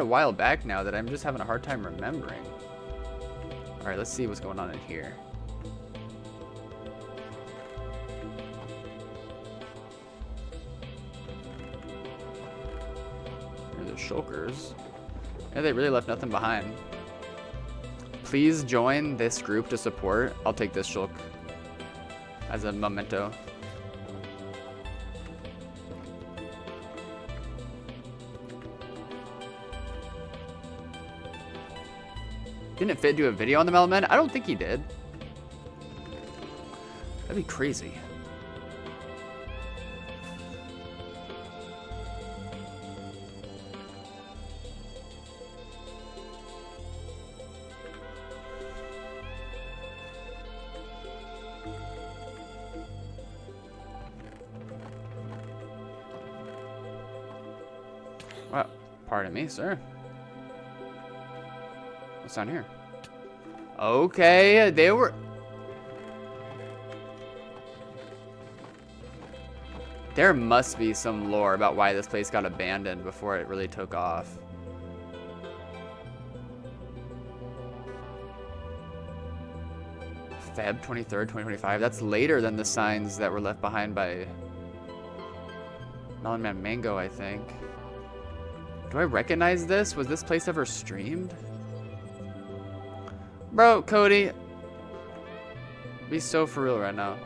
a while back now that I'm just having a hard time remembering. All right, let's see what's going on in here. The shulkers. Yeah, they really left nothing behind. Please join this group to support. I'll take this shulk as a memento. Didn't Fit do a video on the Melon Men? I don't think he did. That'd be crazy. Well, pardon me, sir. What's down here? Okay, they were... There must be some lore about why this place got abandoned before it really took off. Feb 23rd, 2025. That's later than the signs that were left behind by Melon Man Mango, I think. Do I recognize this? Was this place ever streamed? Bro, Cody. Be so for real right now.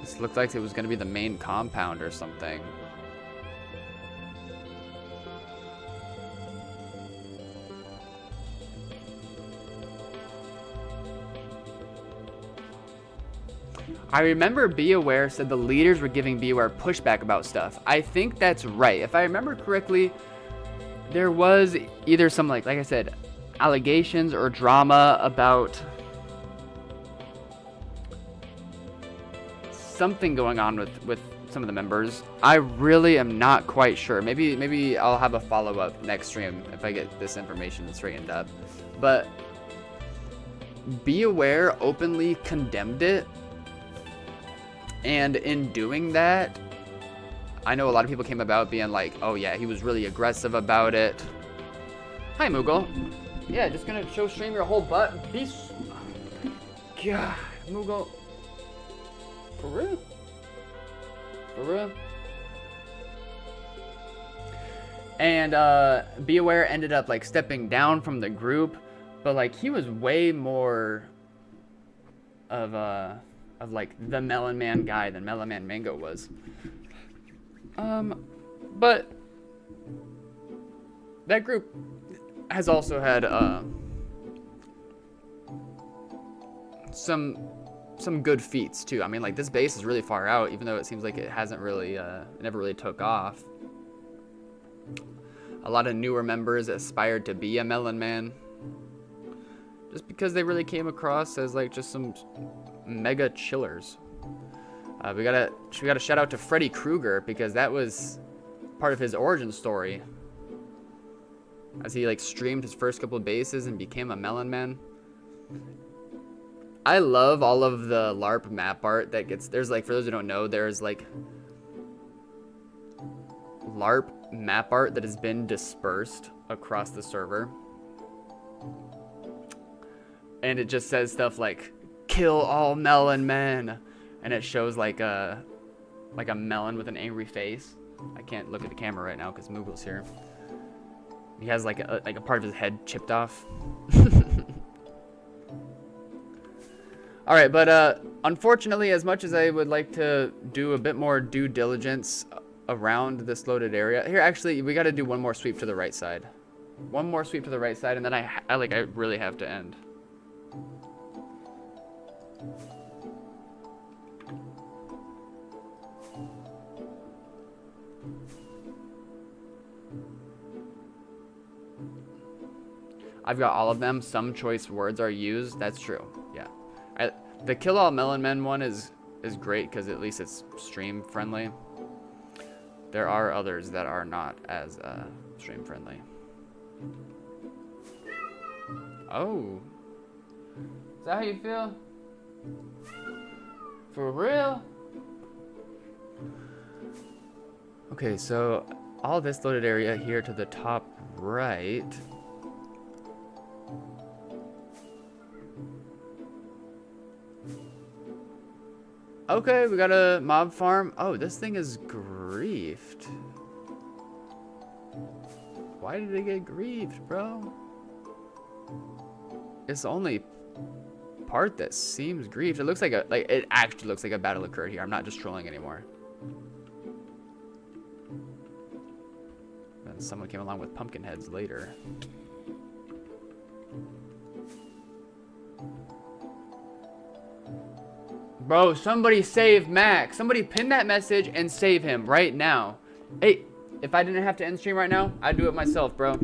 This looked like it was going to be the main compound or something. I remember Be Aware said the leaders were giving Be Aware pushback about stuff. I think that's right. If I remember correctly, there was either some, like I said, allegations or drama about something going on with some of the members. I really am not quite sure. Maybe I'll have a follow-up next stream if I get this information straightened up. But Be Aware openly condemned it. And in doing that, I know a lot of people came about being like, oh yeah, he was really aggressive about it. Hi, Moogle. Yeah, just gonna show stream your whole butt. God, Moogle. For real? For real? And Be Aware ended up like stepping down from the group, but like he was way more of like the Melon Man guy than Melon Man Mango was. But that group has also had some good feats too. I mean, like this base is really far out, even though it seems like it hasn't really never really took off. A lot of newer members aspired to be a Melon Man, just because they really came across as like just some mega chillers. We gotta shout out to Freddy Krueger, because that was part of his origin story, as he like streamed his first couple of bases and became a Melon Man. I love all of the LARP map art that gets, there's like, for those who don't know, there's like LARP map art that has been dispersed across the server, and it just says stuff like "kill all Melon Men," and it shows like a melon with an angry face. I can't look at the camera right now because Moogle's here. He has like a part of his head chipped off. All right, but unfortunately, as much as I would like to do a bit more due diligence around this loaded area, here actually we got to do one more sweep to the right side. One more sweep to the right side, and then I really have to end. I've got all of them. Some choice words are used. That's true. Yeah. The Kill All Melon Men one is great because at least it's stream friendly. There are others that are not as stream friendly. Oh. Is that how you feel? For real? Okay, so all this loaded area here to the top right. Okay, we got a mob farm. Oh, this thing is griefed. Why did it get griefed, bro? It's the only part that seems griefed. It looks like it actually looks like a battle occurred here. I'm not just trolling anymore. Then someone came along with pumpkin heads later. Bro, somebody save Max. Somebody pin that message and save him right now. Hey, if I didn't have to end stream right now, I'd do it myself, bro.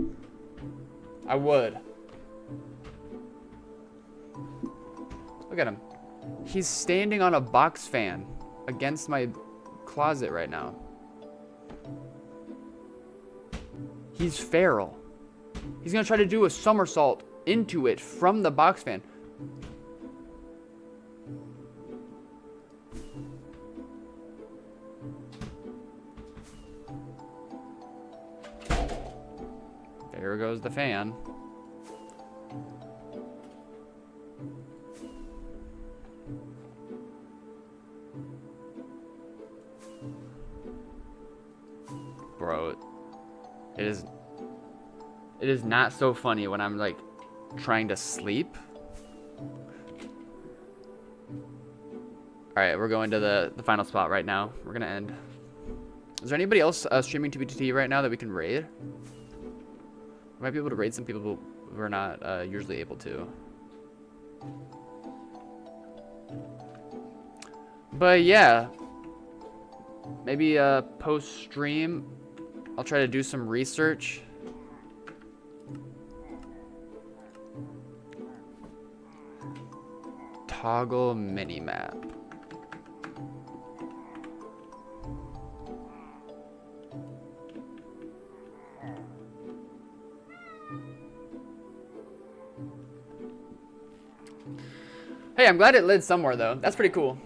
I would. Look at him. He's standing on a box fan against my closet right now. He's feral. He's gonna try to do a somersault into it from the box fan. There goes the fan. Bro, it is not so funny when I'm like trying to sleep. Alright, we're going to the final spot right now. We're gonna end. Is there anybody else streaming TBTT right now that we can raid? We might be able to raid some people who we're not usually able to. But yeah, maybe post stream I'll try to do some research. Toggle minimap. Hey, I'm glad it led somewhere though. That's pretty cool.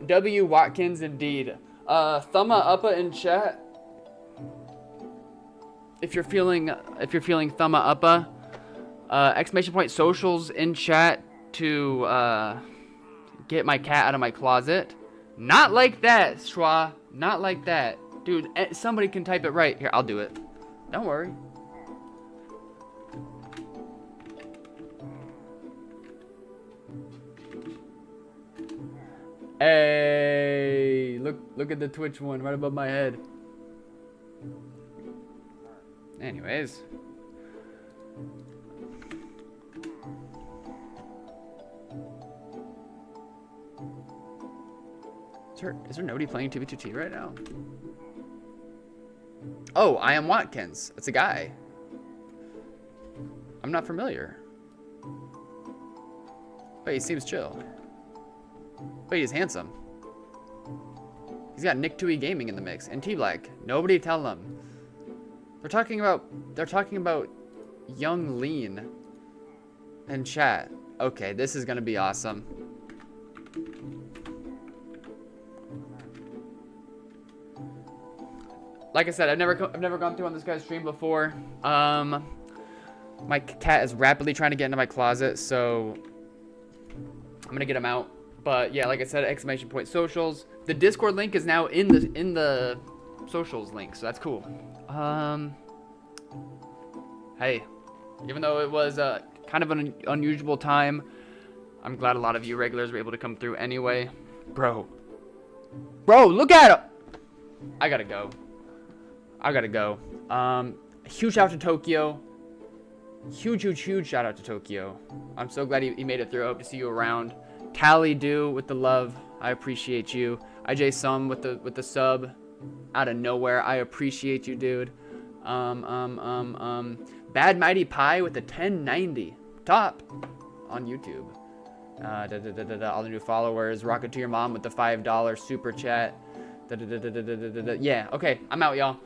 W. Watkins, indeed. Thumma uppa in chat. If you're feeling thumma uppa. Exclamation point socials in chat to get my cat out of my closet. Not like that, Schwa. Not like that. Dude, somebody can type it right. Here, I'll do it. Don't worry. Hey, look at the Twitch one right above my head. Anyways. Is there nobody playing 2v2t right now? Oh, I am Watkins. It's a guy. I'm not familiar. Wait, he seems chill. Wait, he's handsome. He's got Nick Tui Gaming in the mix and T-Black. Nobody tell them. They're talking about young lean and chat. Okay, this is gonna be awesome. Like I said, I've never gone through on this guy's stream before. My cat is rapidly trying to get into my closet, so I'm gonna get him out. But yeah, like I said, exclamation point socials. The Discord link is now in the socials link, so that's cool. Hey, even though it was kind of an unusual time, I'm glad a lot of you regulars were able to come through anyway. Bro, look at him. I gotta go. Huge shout out to Tokyo. Huge shout out to Tokyo. I'm so glad he made it through. I hope to see you around. Tally Do with the love. I appreciate you. IJ Sum with the sub out of nowhere. I appreciate you, dude. Bad Mighty Pie with the 1090 top on YouTube. All the new followers. Rocket to your mom with the $5 super chat. Yeah, okay, I'm out, y'all.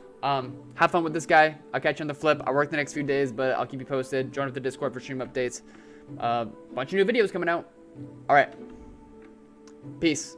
Have fun with this guy. I'll catch you on the flip. I'll work the next few days, but I'll keep you posted. Join up the Discord for stream updates. Bunch of new videos coming out. All right. Peace.